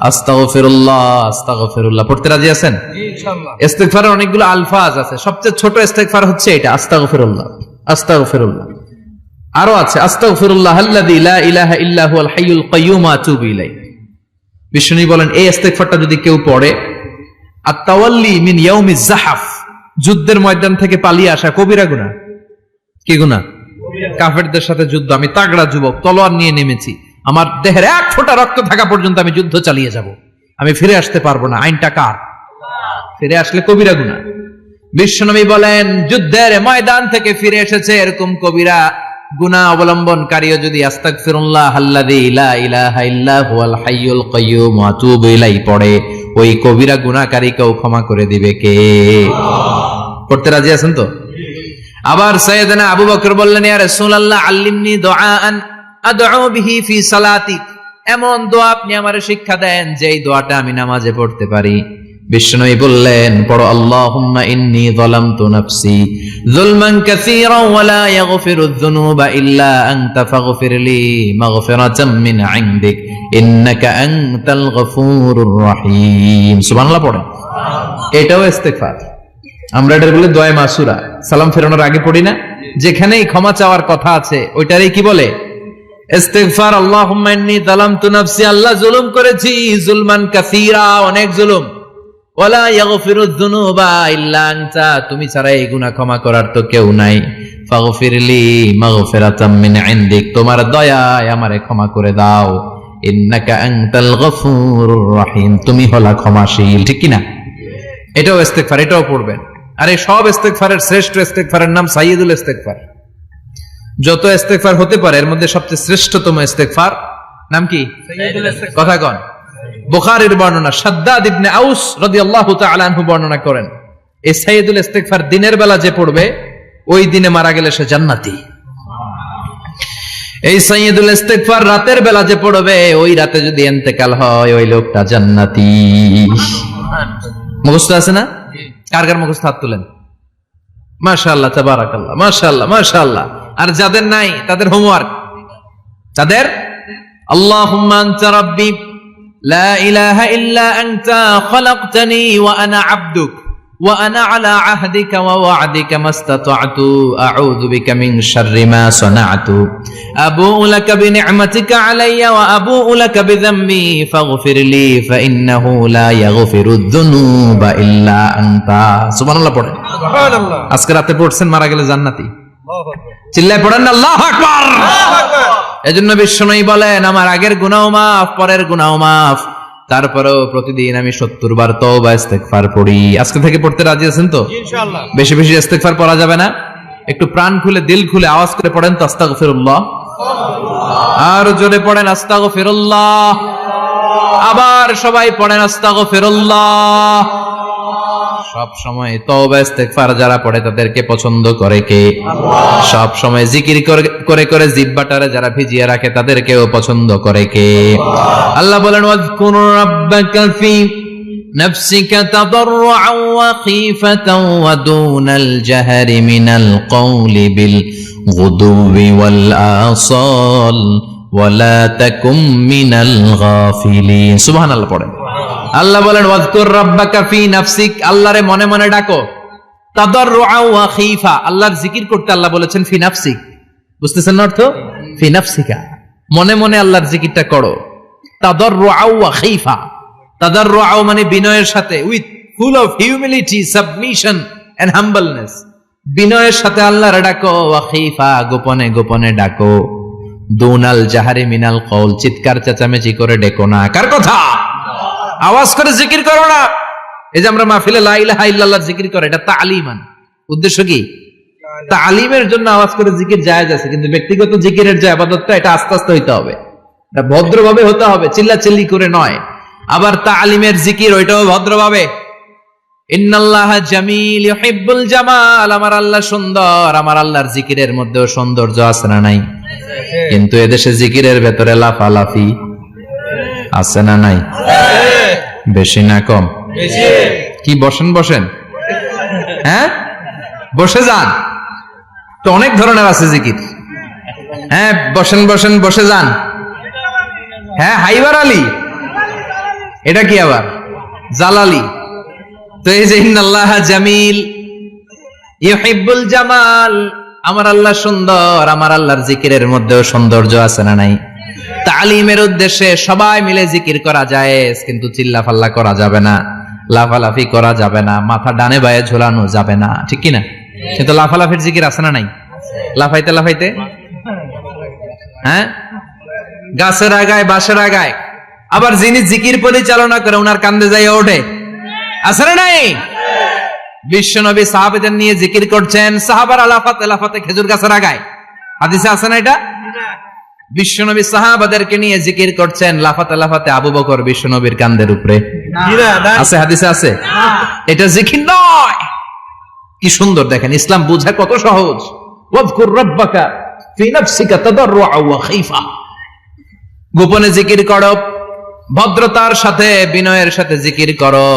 আস্তাগফিরুল্লাহ, আস্তাগফিরুল্লাহ। পড়তে রাজি আছেন? জি ইনশাআল্লাহ। ইস্তেগফারের অনেকগুলো আলফাজ আছে, সবচেয়ে ছোট ইস্তেগফার হচ্ছে এটা, আস্তাগফিরুল্লাহ, আস্তাগফিরুল্লাহ। আরো আছে আস্তাগফিরুল্লাহ আল্লাযী লা ইলাহা ইল্লা হুয়াল হাইয়ুল কাইয়্যুম ওয়া আতুবু ইলাইহি। বিশ্বনবী বলেন, এই ইস্তেগফারটা যদি কেউ পড়ে, আত-তাওয়াল্লি মিন ইয়াউমিজ যাহাফ, যুদ্ধের ময়দান থেকে পালিয়ে আসা কবিরা গুনাহ। কি গুনাহ? কাফেরদের সাথে যুদ্ধ, আমি তাগড়া যুবক, তলোয়ার নিয়ে নেমেছি, আমার দেহের এক ফোঁটা রক্ত থাকা পর্যন্ত আমি যুদ্ধ চালিয়ে যাব, আমি ফিরে আসতে পারবো না, আইনটা কার? ফিরে আসলে কবিরা গুনাহ। বিশ্বনবী বলেন, যুদ্ধের ময়দান থেকে ফিরে এসেছে এরকম কবিরা গুনাহ অবলম্বনকারীও যদি আস্তাগফিরুল্লাহ আল্লাযী লা ইলাহা ইল্লা হুয়াল হাইয়ুল কাইয়্যুম ওয়া আতুবু ইলাইহি পড়ে, ওই কবিরা গুনাহকারীকেও ক্ষমা করে দিবে কে? পড়তে রাজি আছেন তো? আবার সাইয়েদনা আবু বকর বললেন, ইয়া রাসূলুল্লাহ আল্লিমনি দুআআন আদউ বিহি ফি সালাতি, এমন দোয়া আপনি আমারে শিক্ষা দেন যেই দোয়াটা আমি নামাজে পড়তে পারি। বিশ্বনবী বললেন, পড়ো, আল্লাহুম্মা ইন্নী যালামতু নাফসি যুলমান কাসীরান ওয়া লা ইয়াগফিরুয যুনুবা ইল্লা আনতা ফাগফিরলি মাগফিরাতাম মিন ইনদিক ইন্নাকা আনতাল গফুরুর রহিম। সুবহানাল্লাহ পড়েন। এটাও ইস্তেগফার। আমরা এটার বলে দোয়া মাসুরা, সালাম ফেরানোর আগে পড়ি না? যেখানেই ক্ষমা চাওয়ার কথা আছে ওইটারই কি বলে? ইস্তেগফার। আল্লাহুম্মা ইন্নী যালামতু নাফসি, আল্লাহ জুলুম করেছি, যুলমান কাসীরা, অনেক জুলুম, ওয়ালা ইয়াগফিরুয যুনুবা ইল্লা আনতা, তুমি ছাড়া এই গুনাহ ক্ষমা করার তো কেউ নাই, ফাগফিরলি মাগফিরাতাম মিন ইনদিক, তোমার দয়ায় আমারে ক্ষমা করে দাও, ইন্নাকা আনতাল গফুরুর রহিম, তুমি হলা ক্ষমাশীল। ঠিক কি না? এটাও ইস্তেগফার, এটাও পড়বেন। আর এই সব ইস্তেগফারের শ্রেষ্ঠ ইস্তেগফারের নাম সাইয়্যিদুল ইস্তেগফার। যত ইস্তেগফার হতে পারে এর মধ্যে সবচেয়ে শ্রেষ্ঠতম ইস্তেগফার নাম কি? সাইয়্যিদুল ইস্তেগফার। কথা কন। বুখারীর বর্ণনা, শাদ্দাদ ইবনে আউস রাদিয়াল্লাহু তাআলা আনহু বর্ণনা করেন, এই সাইয়্যিদুল ইস্তেগফার দিনের বেলা যে পড়বে ওই দিনে মারা গেলে সে জান্নাতি। এই সাইয়্যিদুল ইস্তেগফার রাতের বেলা যে পড়বে ওই রাতে যদি ইন্তেকাল হয় ওই লোকটা জান্নাতি। মুখস্থ আছে না? কার কার মুখস্থ? হাত তুলেন। মাশাআল্লাহ, তাবারাকাল্লাহ, মাশাআল্লাহ, মাশাআল্লাহ। আর যাদের নাই তাদের হোমওয়ার্ক, তাদের আল্লাহুম্মা আনতা রাব্বি লা ইলাহা ইল্লা আনতা খালাকতানি ওয়া আনা আবদুক ওয়া আনা আলা আহদিকা ওয়া ওয়া'দিকা মাস্তাতা'তু আউযু বিকা মিন শাররি মা সানা'তু আবুউ লাকা বিনি'মাতিকা আলাইয়া ওয়া আবুউ লাকা বিযামবি ফাগফিরলি ফাইন্নাহু লা ইয়াগফিরুয যুনুবা ইল্লা আনতা। সুবহানাল্লাহ পড়েন। সুবহানাল্লাহ। আজকে রাতে পড়ছেন, মারা গেলে জান্নাতি। আল্লাহু আকবার। চিল্লায় পড়েন না আল্লাহু আকবার। আল্লাহু আকবার। এজন্য বিশ্বনবী বলেন, আমার আগের গুনাহ মাফ, পরের গুনাহ মাফ, তারপরেও প্রতিদিন আমি 70 বার তওবা ইস্তেগফার পড়ি। আজকে থেকে পড়তে রাজি আছেন তো? ইনশাআল্লাহ। বেশি বেশি ইস্তেগফার পড়া যাবে না? একটু প্রাণ খুলে দিল খুলে আওয়াজ করে পড়েন তো আস্তাগফিরুল্লাহ। আর জোরে পড়েন আস্তাগফিরুল্লাহ। আবার সবাই পড়েন আস্তাগফিরুল্লাহ। সব সময় তওবা ইস্তেগফার যারা পড়ে তাদেরকে পছন্দ করে কে? সব সময় জিকির করে করে জিহ্বাটারে যারা ভিজিয়ে রাখে তাদেরকেও পছন্দ করে কে? আল্লাহ বলেন ওয়াজকুর রাব্বাকা ফি নাফসিকা তাদাররুআন ওয়া খীফাতান ওয়া দুনাল জাহরি মিনাল কওলি বিল গুদুবি ওয়াল আসাল ওয়ালা তাকুম মিনাল গাফিলিন। সুবহানাল্লাহ পড়েন। আল্লাহ বলেন ওয়াজকুর রাব্বাকা ফি নাফসিক, আল্লাহরে মনে মনে ডাকো। তাদাররুআ ওয়া খীফা, আল্লাহর জিকির করতে আল্লাহ বলেছেন ফি নাফসিক। বুঝতেছেন না অর্থ? ফি নাফসিকা, মনে মনে আল্লাহর জিকিরটা করো। তাদাররুআ ওয়া খীফা, তাদাররুআ মানে বিনয়ের সাথে, with full of humility, submission and humbleness. বিনয়ের সাথে আল্লাহরে ডাকো। ওয়া খীফা, গোপনে গোপনে ডাকো। দুনাল জাহারি মিনাল কওল, চিৎকার চেঁচামেচি করে ডেকো না। কার কথা? আওয়াজ করে জিকির করো না। এই যে আমরা মাহফিলে লা ইলাহা ইল্লাল্লাহ জিকির করে, এটা তালিমান। উদ্দেশ্য কি? তালিমের জন্য আওয়াজ করে জিকির জায়েজ আছে, কিন্তু ব্যক্তিগত জিকিরের যে ইবাদতটা, এটা আস্তে আস্তে হইতে হবে, এটা ভদ্রভাবে হতে হবে, চিল্লাচিল্লি করে নয়। আবার তালিমের জিকির ওইটাও ভদ্রভাবে। ইন্নাল্লাহা জামিল ইউহিব্বুল জামাল, আমার আল্লাহ সুন্দর, আমার আল্লাহর জিকিরের মধ্যেও সৌন্দর্য আছে না নাই? কিন্তু এদেশে জিকিরের ভেতরে লাফালাফি আছে না নাই? বেশি না কম? কি বসেন বসেন, হ্যাঁ বসে যান তো, অনেক ধরনের আছে জিকির। হ্যাঁ বসেন বসেন, বসে যান। হ্যাঁ হাইবার আলী, এটা কি আবার জালালি? তো এই যে ইন্নাল্লাহা জামিল ইউহিব্বুল জামাল, আমার আল্লাহ সুন্দর, আমার আল্লাহর জিকিরের মধ্যেও সৌন্দর্য আছে না নাই? তালিমের উদ্দেশ্যে সবাই মিলে জিকির করা যায়, কিন্তু চিল্লাফাল্লা করা যাবে না, লাফালাফি করা যাবে না, মাথা ডানে বায়ে ঝোলানো যাবে না, ঠিক কি না? কিন্তু লাফালাফির জিকির আছে না নাই? লাফাইতে লাফাইতে, হ্যাঁ গাছের আগায় বাঁশের আগায়। আবার যিনি জিকির পরিচালনা করে ওনার কান্দে যাই ওঠে, আছে না নাই? বিশ্বনবী সাহাবাদের নিয়ে জিকির করছেন, সাহাবারা লাফাতে লাফাতে খেজুর গাছের আগায়। হাদিসে আছে না এটা? বিশ্বনবী সাহাবাদেরকে নিয়ে জিকির করছেন, লাফাতে লাফাতে আবু বকর বিশ্বনবীর কান্দের উপরে। আছে হাদিসে আছে? এটা জিকির নয়। কি সুন্দর দেখেন, ইসলাম বুঝা কত সহজ। ওয়াজকুর রাব্বাকা ফি নাফসিকা তাদাররুআ ওয়া খীফা, গোপনে জিকির করো, ভদ্রতার সাথে বিনয়ের সাথে জিকির করো।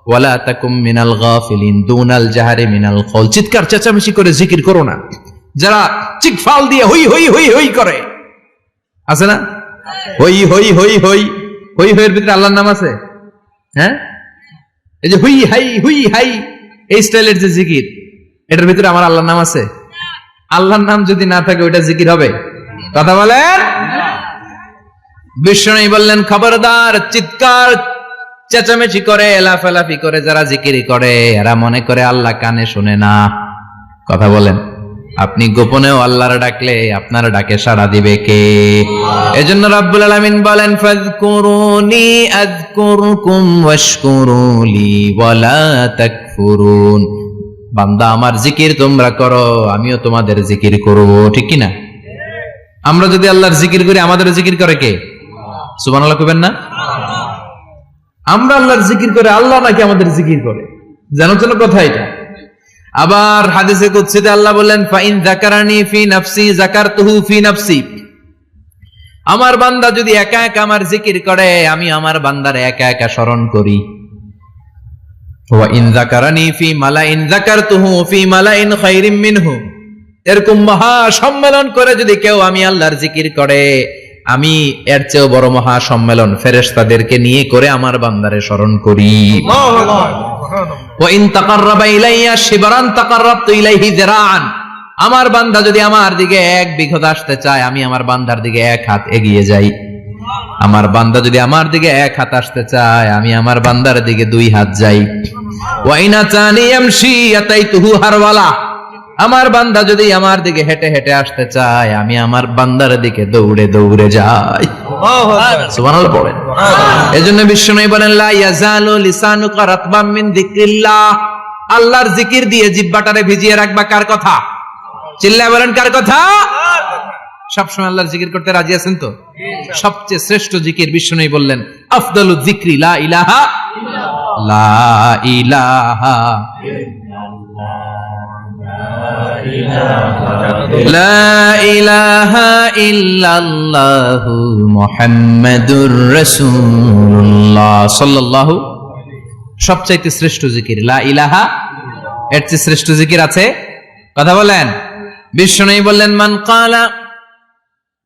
ওয়ালা তাকুম মিনাল গাফিলিন, দুনাল জাহারি মিনাল কওল, চিৎকার চেঁচামেচি করে জিকির করো না। যারা চিকফাল দিয়ে হই হই হই হই করে, আছে না? হই হই হই হই হই হইয়ের ভিতরে আল্লাহর নাম আছে। হ্যাঁ এই যে হুই হাই হুই হাই, এই স্টাইলের যে জিকির, এটার ভিতরে আমার আল্লাহর নাম আছে? আল্লাহর নাম যদি না থাকে ওইটা জিকির হবে? কথা বলেন। বিষ্ণু বললেন খবরদার, চিৎকার চেঁচামেচি করে লাফালাফি করে যারা জিকির করে, এরা মনে করে আল্লাহ কানে শুনে না। কথা বলেন। আপনি গোপনেও আল্লাহর ডাকলে আপনার ডাকে সাড়া দিবে কে? এজন্য রাব্বুল আলামিন বলেন ফাযকুরুনি আযকুরকুম ওয়াশকুরুলি ওয়ালা তাকফুরুন। বান্দা আমার জিকির তোমরা করো, আমিও তোমাদের জিকির করব, ঠিক কি না? আমরা যদি আল্লাহর জিকির করি, আমাদের জিকির করে কে? সুবহানাল্লাহ কইবেন না? আমরা আল্লাহর জিকির করে, আল্লাহ নাকি আমাদের জিকির করে, জানো তো কথা এটা। আবার হাদিসে কুদসিতে আল্লাহ বলেন ফাইন যাকারানি ফি নাফসি যাকারতুহু ফি নাফসি, আমার বান্দা যদি একা একা আমার জিকির করে, আমি আমার বান্দারে একা একা স্মরণ করি। ওয়া ইন যাকারানি ফি মালাইন যাকারতুহু ফি মালাইন খায়রিম মিনহু, এরকম মহা সম্মেলন করে যদি কেউ আমি আল্লাহর জিকির করে, আমি এর চেয়েও বড় মহা সম্মেলন ফেরেশতাদেরকে নিয়ে করে আমার বান্দারে স্মরণ করি। ওয়া ইন তাকাররাবা ইলাইয়া শিবরান তাকাররাবতু ইলাইহি যিরাআন, আমার বান্দা যদি আমার দিকে 1 বিঘত আসতে চায়, আমি আমার বান্দার দিকে 1 হাত এগিয়ে যাই। আমার বান্দা যদি আমার দিকে 1 হাত আসতে চায়, আমি আমার বান্দার দিকে 2 হাত যাই। ওয়া ইন আতানি ইয়ামশি আতাইতুহু হারওয়ালা, আমার বান্দা যদি আমার দিকে হেঁটে হেঁটে আসতে চায়, আমি আমার বান্দার দিকে দৌড়ে দৌড়ে যাই। সুবহানাল্লাহ পড়েন। এজন্য বিশ্বনবী বলেন লা ইয়াজালু লিসানুকা রাতবাম মিন যিকরিল্লাহ, আল্লাহর জিকির দিয়ে জিহ্বাটারে ভিজিয়ে রাখবা। কার কথা? চিল্লায় বলেন কার কথা? সবসময় আল্লাহর জিকির করতে রাজি আছেন তো? সবচেয়ে শ্রেষ্ঠ জিকির বিশ্বনবী বললেন আফদালু যিকরি লা ইলাহা লা ইলাহা লা ইলাহা ইল্লাল্লাহু মুহাম্মাদুর রাসূলুল্লাহ সাল্লাল্লাহু। সবচাইতে শ্রেষ্ঠ জিকির লা ইলাহা, এর চেয়ে শ্রেষ্ঠ জিকির আছে? কথা বলেন। বিশ্বনবী বললেন, মান ক্বালা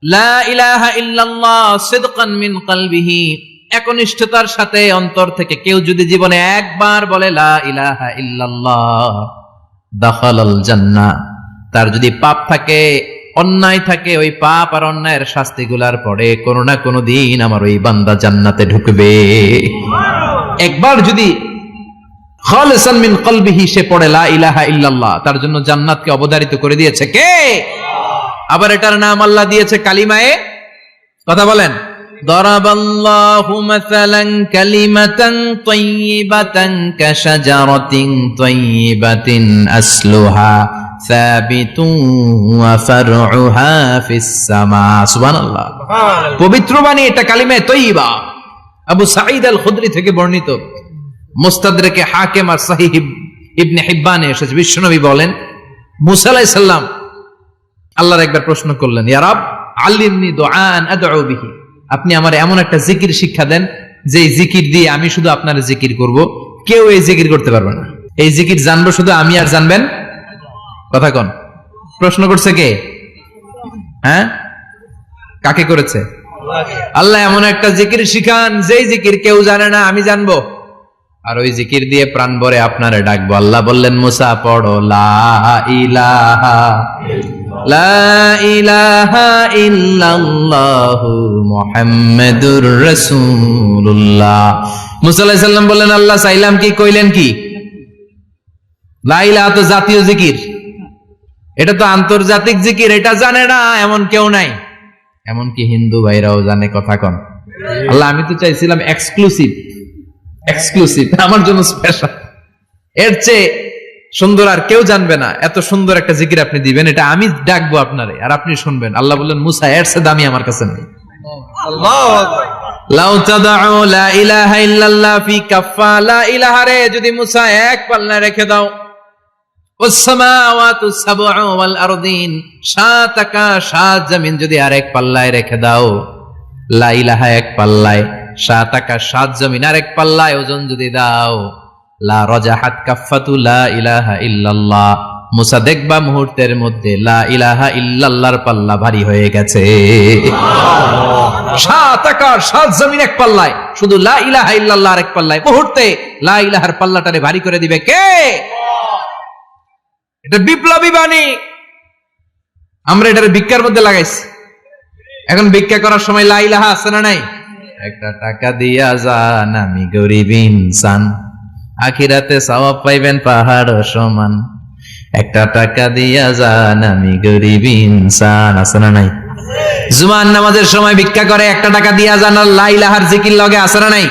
লা ইলাহা ইল্লাল্লাহ সিদকান মিন কলবিহি, একনিষ্ঠতার সাথে অন্তর থেকে কেউ যদি জীবনে একবার বলে লা ইলাহা ইল্লাল্লাহ, দাখালাল জান্নাহ, তার যদি পাপ থাকে, অন্যায় থাকে, ওই পাপ আর অন্যায়ের শাস্তিগুলার পরে কোনো না কোনো দিন আমার ওই বান্দা জান্নাতে ঢুকবে। একবার যদি খালিসান মিন কলবিহি সে পড়ে লা ইলাহা ইল্লাল্লাহ, তার জন্য জান্নাতকে অবধারিত করে দিয়েছে কে? আবার এটার নাম আল্লাহ দিয়েছে কালিমায়ে, কথা বলেন, দরাবাল্লাহু মাসালান কালিমাতান তাইয়িবাতান কাশাজারাতিন তাইয়িবাতিন আসলুহা সাবিতুন ওয়া ফারউহা ফিস সামা। সুবহানাল্লাহ। পবিত্র বাণী এটা কালিমায়ে তাইয়িবা। আবু সাঈদ আল খুদরি থেকে বর্ণিত, মুস্তাদরাকে হাকিম আর সহিহ ইবনে হিব্বানে এসেছে, বিশ্বনবী বলেন, মুসা আলাইহিস সালাম আল্লাহর একবার প্রশ্ন করলেন, ইয়া রাব আল্লিমনি দুআন আদউ বিহি, আপনি আমার এমন একটা জিকির শিক্ষা দেন যে জিকির দিয়ে আমি শুধু আপনার জিকির করব, কেউ এই জিকির করতে পারবে না। এই জিকির জানবো শুধু আমি আর জানবেন। কথা কোন? প্রশ্ন করছে কে? হ্যাঁ, কাকে করেছে? আল্লাহ এমন একটা জিকির শিখান যেই জিকির কেউ জানে না, আমি জানবো, আর ওই জিকির দিয়ে প্রাণ ভরে আপনারে ডাকবো। আল্লাহ বললেন, মুসা পড়ো লা ইলাহা লা ইলাহা ইল্লাল্লাহু মুহাম্মাদুর রাসূলুল্লাহ। মুসা আলাইহিস সালাম বললেন, আল্লাহ চাইলাম কি, কইলেন কি? লা ইলাহা তো জাতীয় জিকির, এটা তো আন্তর্জাতিক জিকির, এটা জানে না এমন কেউ নাই, এমনকি হিন্দু ভাইরাও জানে। কথা কন। আল্লাহ আমি তো চাইছিলাম এক্সক্লুসিভ, আমার জন্য স্পেশাল, এর চেয়ে সুন্দর আর কেউ জানবে না, এত সুন্দর একটা জিকির আপনি দিবেন, এটা আমি ডাকবো আপনারে আর আপনি শুনবেন। আল্লাহ বললেন, মুসা এর চেয়ে দামি আমার কাছে নেই। আল্লাহু আকবার। লাউ তাদউ লা ইলাহা ইল্লাল্লাহ ফি কাফা, লা ইলাহা রে যদি মুসা এক পাল্লায় রেখে দাও, ওয়াস সামাওয়াতু সাবউ ওয়াল আরদিন, সাত আকাশ সাত জমিন যদি আরেক পাল্লায় রেখে দাও, লা ইলাহা এক পাল্লায়, সাত আকাশ সাত জমিন আরেক পাল্লায় ওজন যদি দাও, লা রাজাহাত কাফাতু লা ইলাহা ইল্লাল্লাহ, মুসা দেখবা মুহূর্তের মধ্যে লা ইলাহা ইল্লাল্লাহর পাল্লা ভারী হয়ে গেছে। সাত আকাশ সাত জমিন এক পাল্লায়, শুধু লা ইলাহা ইল্লাল্লাহ এক পাল্লায়, মুহূর্তে লা ইলাহার পাল্লাটারে ভারী করে দিবে কে? এটা বিপ্লবী বাণী। আমরা এটার ভিক্ষার মধ্যে লাগাইছি। এখন ভিক্ষা করার সময় লা ইলাহা আছে না নাই? একটা টাকা দিয়া যান আমি গরিব ইনসান, আখিরাতে সওয়াব পাইবেন পাহাড় সমান। একটা টাকা দিয়া যান আমি গরিব ইনসান, আছে না নাই? জুমার নামাজের সময় ভিক্ষা করে একটা টাকা দিয়া যান, আর লা ইলাহার জিকির লগে, আছে না নাই?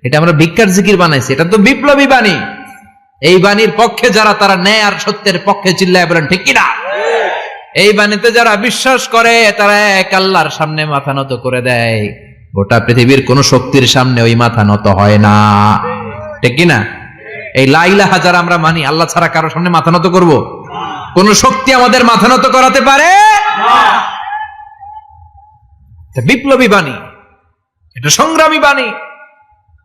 এটা আমরা ভিক্ষার জিকির বানাইছি, এটা তো বিপ্লবী বাণী। এই বাণীর পক্ষে যারা, তারা ন্যায় আর সত্যের পক্ষে চিল্লায় বলেন ঠিক কিনা? এই বাণীতে যারা বিশ্বাস করে তারা এক আল্লাহর সামনে মাথা নত করে দেয়, গোটা পৃথিবীর কোন শক্তির সামনে ওই মাথা নত হয় না, ঠিক কিনা? এই লা ইলাহা যারা আমরা মানি, আল্লাহ ছাড়া কারো সামনে মাথা নত করব? কোন শক্তি আমাদের মাথা নত করাতে পারে না। বিপ্লবী বাণী, এটা সংগ্রামী বাণী।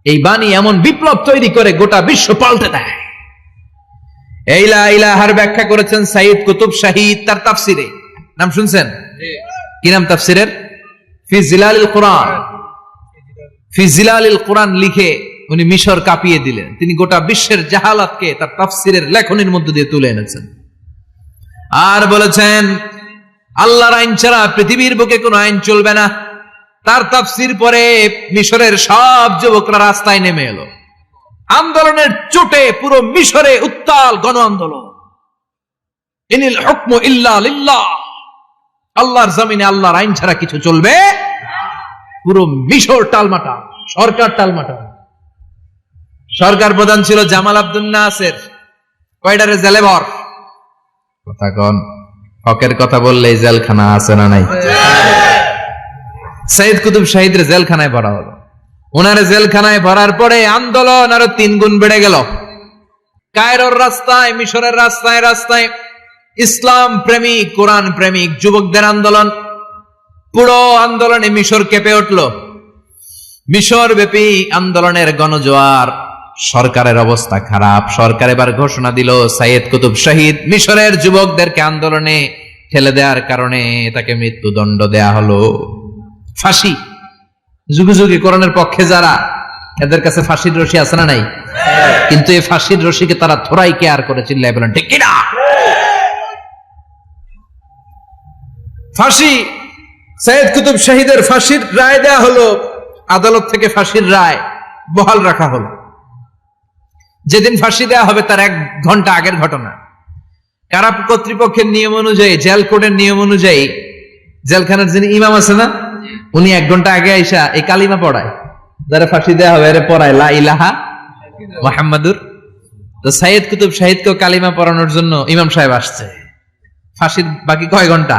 এই বাণী এমন বিপ্লব তৈরি করে গোটা বিশ্ব পাল্টে দেয়। এই লা ইলাহার ব্যাখ্যা করেছেন সাইয়্যিদ কুতুব শাহীদ তার তাফসিরে। নাম শুনছেন? কি নাম তাফসিরের? ফি জিলালিল কুরআন। ফি জিলালিল কুরআন লিখে উনি মিশর কাঁপিয়ে দিলেন। তিনি গোটা বিশ্বের জাহালাতকে তার তাফসিরের লেখনীর মধ্যে দিয়ে তুলে এনেছেন। আর বলেছেন, আল্লাহর আইন ছাড়া পৃথিবীর বুকে কোনো আইন চলবে না। তার তাফসির পরে মিশরের সব যুবকরা রাস্তায় নেমে এলো। আন্দোলনের চোটে পুরো মিশরে উত্তাল গণ আন্দোলন। ইনিল হুকমু ইল্লা লিল্লাহ, আল্লাহর জমিনে আল্লাহর আইন ছাড়া কিছু চলবে। পুরো মিশর টালমাটাল, সরকার টালমাটাল। সরকার প্রধান ছিল জামাল আব্দুল নাসের। কয়টারে জেলে ভর? কথা কন। হকের কথা বললেই জেলখানা আছে না নাই? সাইয়্যিদ কুতুব শাহীদের জেলখানায় ভরা হলো। ওনারে জেলখানায় ভরার পরে আন্দোলন আরো 3 গুণ বেড়ে গেল। কায়রোর রাস্তায়, মিশরের রাস্তায় রাস্তায় ইসলাম প্রেমিক, কোরআন প্রেমিক যুবকদের আন্দোলন। পুরো আন্দোলনে মিশর কেঁপে উঠল। মিশর ব্যাপী আন্দোলনের গণজোয়ার। সরকারের অবস্থা খারাপ। সরকার এবার ঘোষণা দিল সাইয়েদ কুতুব শহীদ মিশরের যুবকদেরকে আন্দোলনে ঠেলে দেওয়ার কারণে তাকে মৃত্যুদণ্ড দেয়া হলো, ফাঁসি। যুগে যুগে কোরআনের পক্ষে যারা, এদের কাছে ফাঁসির রশি আছে না নাই? কিন্তু এই ফাঁসির রশিকে তারা থোড়াই কেয়ার করে, চিল্লায় বলেন ঠিক কিনা? ফাঁসি, সাইয়েদ কুতুব শহীদের ফাঁসির রায় দেয়া হলো। আদালত থেকে ফাঁসির রায় বহাল রাখা হলো। যেদিন ফাঁসি দেয়া হবে তার 1 ঘন্টা আগের ঘটনা। কারা কর্তৃপক্ষের নিয়ম অনুযায়ী, জেল কোডের নিয়ম অনুযায়ী জেলখানার যিনি ইমাম আছে না, উনি 1 ঘন্টা আগে আইসা এই কালিমা পড়ায়, যারা ফাঁসি দেয়া হবে এর পড়ায় লা ইলাহা মুহাম্মাদুর। তো সাইয়েদ কুতুব শহীদকে কালিমা পড়ানোর জন্য ইমাম সাহেব আসছে। ফাঁসির বাকি কয় ঘন্টা,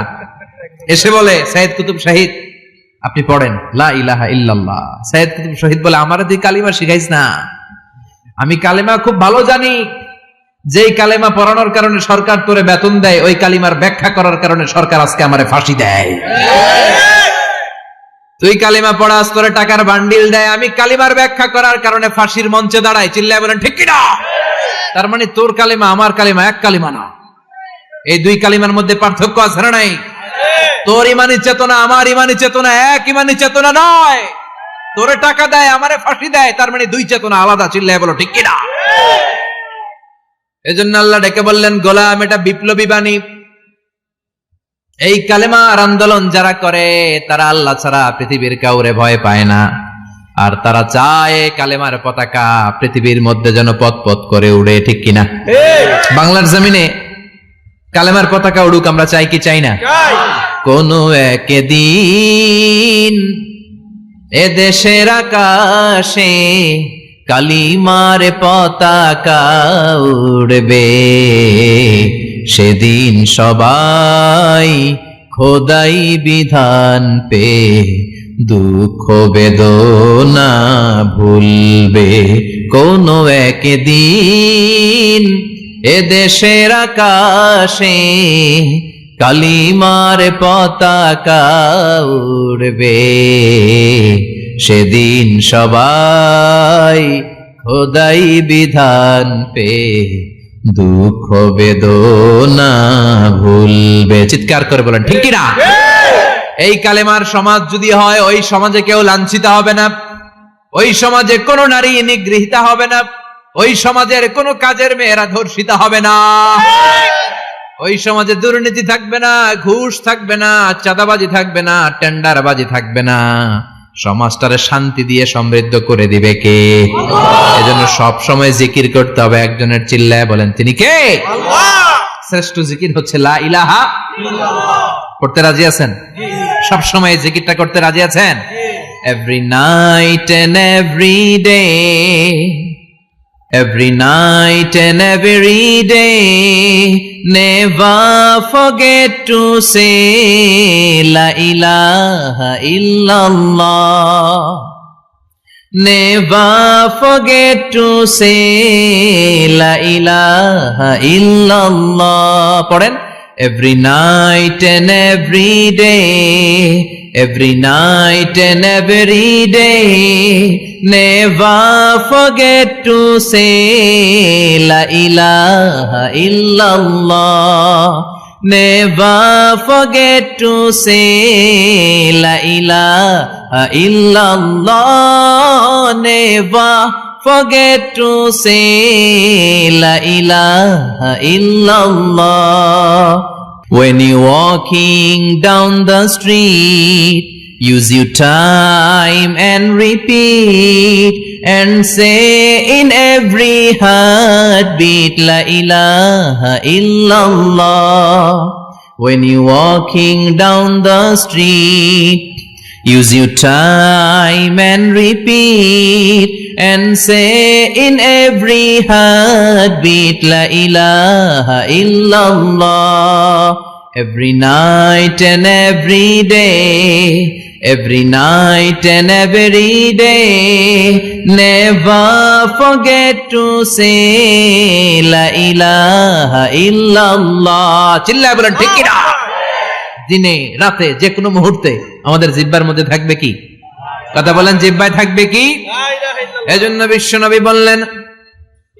এসে বলে সাইয়েদ কুতুব শহীদ আপনি পড়েন লা ইলাহা ইল্লাল্লাহ। সাইয়েদ কুতুব শহীদ বলে আমারে তুই কালিমা শিখাইস না, আমি কালিমা খুব ভালো জানি। যেই কালিমা পড়ানোর কারণে সরকার তোরে বেতন দেয়, ওই কালিমার ব্যাখ্যা করার কারণে সরকার আজকে আমারে ফাঁসি দেয়। তুই কালিমা পড়াস, তোরে টাকার বান্ডিল দেয়, আমি কালিমার ব্যাখ্যা করার কারণে ফাঁসির মঞ্চে দাঁড়াই, চিল্লায় বলেন ঠিক কিনা? তার মানে তোর কালিমা আমার কালিমা এক কালিমা না, এই 2 কালিমার মধ্যে পার্থক্য আছে না নাই? তোর ইমানি চেতনা আমার ইমানি চেতনা এক ইমানি চেতনা নয়। তোরে টাকা দেয়, আমারে ফাঁসি দেয়, তার মানে 2 চেতনা আলাদা, চিল্লায় বলো ঠিক কিনা? এজন্য আল্লাহ ডেকে বললেন গোলাম, এটা বিপ্লবী বাণী। এই কালেমার আন্দোলন যারা করে তারা আল্লাহ ছাড়া পৃথিবীর কাউরে ভয় পায় না, আর তারা চায় কালেমার পতাকা পৃথিবীর মধ্যে যেন পথ পথ করে উড়ে, ঠিক কিনা? বাংলার জমিনে কালেমার পতাকা উড়ুক, আমরা চাই কি চাই না? কোনো একদিন এদেশের আকাশে কালিমার পতাকা উড়বে, সেদিন সবাই খোদাই বিধান পে দুঃখ বেদনা ভুলবে। কোনো একদিন এদেশের আকাশে কালিমার পতাকা উড়বে, সেদিন সবাই খোদাই বিধান পে দুঃখ বেদনা ভুলবে। চিৎকার করে বলেন ঠিক কিনা? এই কালেমার সমাজ যদি হয়, ওই সমাজে কেউ লাঞ্ছিত হবে না, ওই সমাজে কোনো নারী নিগৃহীতা হবে না, ওই সমাজের কোনো কাজের মেয়েরা ধর্ষিত হবে না, ওই সমাজে দুর্নীতি থাকবে না, ঘুষ থাকবে না, চাঁদাবাজি থাকবে না, টেন্ডারবাজি থাকবে না। সমাজটারে শান্তি দিয়ে সমৃদ্ধ করে দিবে কে? এজন্য সব সময় জিকির করতে হবে একজনের, চিল্লায় বলেন তিনি কে? আল্লাহ। শ্রেষ্ঠ জিকির হচ্ছে লা ইলাহা ইল্লাল্লাহ। করতে রাজি আছেন? সব সময় জিকিরটা করতে রাজি আছেন? Every night and every day, every night and every day, never forget to say la ilaha illallah, never forget to say la ilaha illallah. পড়েন every night and every day, every night and every day, never forget to say la ilaha illallah, never forget to say la ilaha illallah, never forget to say la ilaha illallah. When you're walking down the street, use your time and repeat and say in every heartbeat la ilaha illallah. When you're walking down the street, use your time and repeat and say in every heartbeat la ilaha illallah. Every night and every day, every night and every day. Never forget to say la ilaha illallah. চিল্লায় বলেন ঠিক কি না? দিনে রাতে যে কোনো মুহূর্তে আমাদের জিহ্বার মধ্যে থাকবে কি? কথা বলেন, জিহ্বায় থাকবে কি? এজন্য বিশ্বনবী বললেন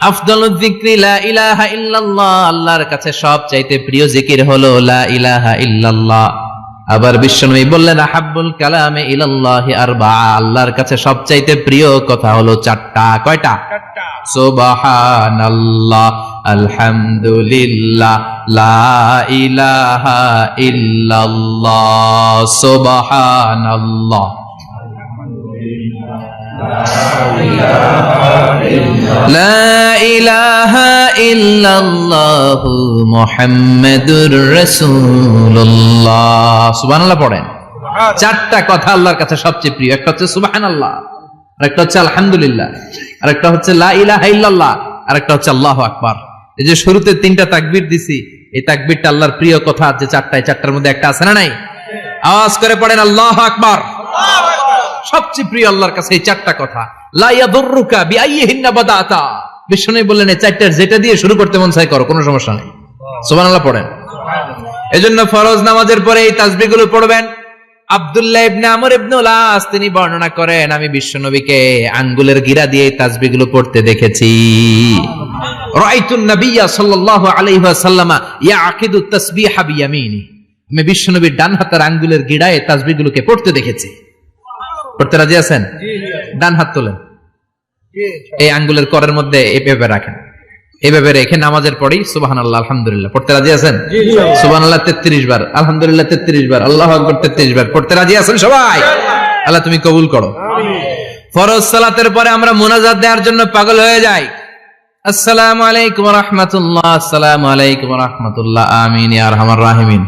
আফদালুয যিকরি লা ইলাহা ইল্লাল্লাহ, আল্লাহর কাছে সবচাইতে প্রিয় জিকির হলো লা ইলাহা ইল্লাল্লাহ। আবার বিশ্বনবী বললেন আহাব্বুল কালামে ইলাল্লাহি আরবাআ, আল্লাহর কাছে সবচাইতে প্রিয় কথা হলো চারটা। কয়টা? চারটা। সুবহানাল্লাহ, আলহামদুলিল্লাহ, লা ইলাহা ইল্লাল্লাহ। সুবহানাল্লাহ, লা ইলাহা ইল্লাল্লাহু মুহাম্মাদুর রাসূলুল্লাহ। সুবহানাল্লাহ পড়েন। চারটা কথা আল্লাহর কাছে সবচেয়ে প্রিয়। একটা হচ্ছে সুবহানাল্লাহ, আরেকটা হচ্ছে আলহামদুলিল্লাহ, আরেকটা হচ্ছে লা ইলাহা ইল্লাল্লাহ, আরেকটা হচ্ছে আল্লাহু আকবার। এই যে শুরুতে তিনটা তাকবীর দিছি, এই তাকবীরটা আল্লাহর প্রিয় কথা যে চারটায়, চারটার মধ্যে একটা আছে না নাই? আওয়াজ করে পড়েন আল্লাহু আকবার। সবচেয়ে প্রিয় আল্লাহর কাছে এই চারটা কথা। লা ইয়াদুররুকা বিআইয়িহিন্না বাদাতা, বিষ্ণু বললেন এই চারটার যেটা দিয়ে শুরু করতে মন চায় করো, কোনো সমস্যা নেই। সুবহানাল্লাহ পড়েন। এজন্য ফরজ নামাজের পরে এই তাসবিহগুলো পড়বেন। আব্দুল্লাহ ইবনে আমর ইবনে আস তিনি বর্ণনা করেন, আমি বিশ্বনবীকে আঙ্গুলের গিরা দিয়ে এই তাসবিহগুলো পড়তে দেখেছি। রাআইতুন নাবিয়্যা সাল্লাল্লাহু আলাইহি ওয়াসাল্লাম ইয়াকিদু তাসবিহা বিয়ামিনি, আমি বিশ্বনবীর ডান হাতের আঙ্গুলের গিরায় তাসবিহগুলোকে পড়তে দেখেছি। পড়তে রাজি আছেন? ডান হাত তোলেন, এই আঙ্গুলের করের মধ্যে এভাবে রাখেন, এভাবে রেখে নামাজের পরেই সুবহানাল্লাহ আলহামদুলিল্লাহ পড়তে রাজি আছেন? সুবহানাল্লাহ 33 বার, আলহামদুলিল্লাহ 33 বার, আল্লাহু আকবার 33 বার পড়তে রাজি আছেন সবাই? আল্লাহ তুমি কবুল করো। ফরজ সালাতের পরে আমরা মুনাজাত দেওয়ার জন্য পাগল হয়ে যাই। আসসালামু আলাইকুম ওয়া রাহমাতুল্লাহ, আসসালামু আলাইকুম ওয়া রাহমাতুল্লাহ, আমিন ইয়া আরহামার রাহিমিন।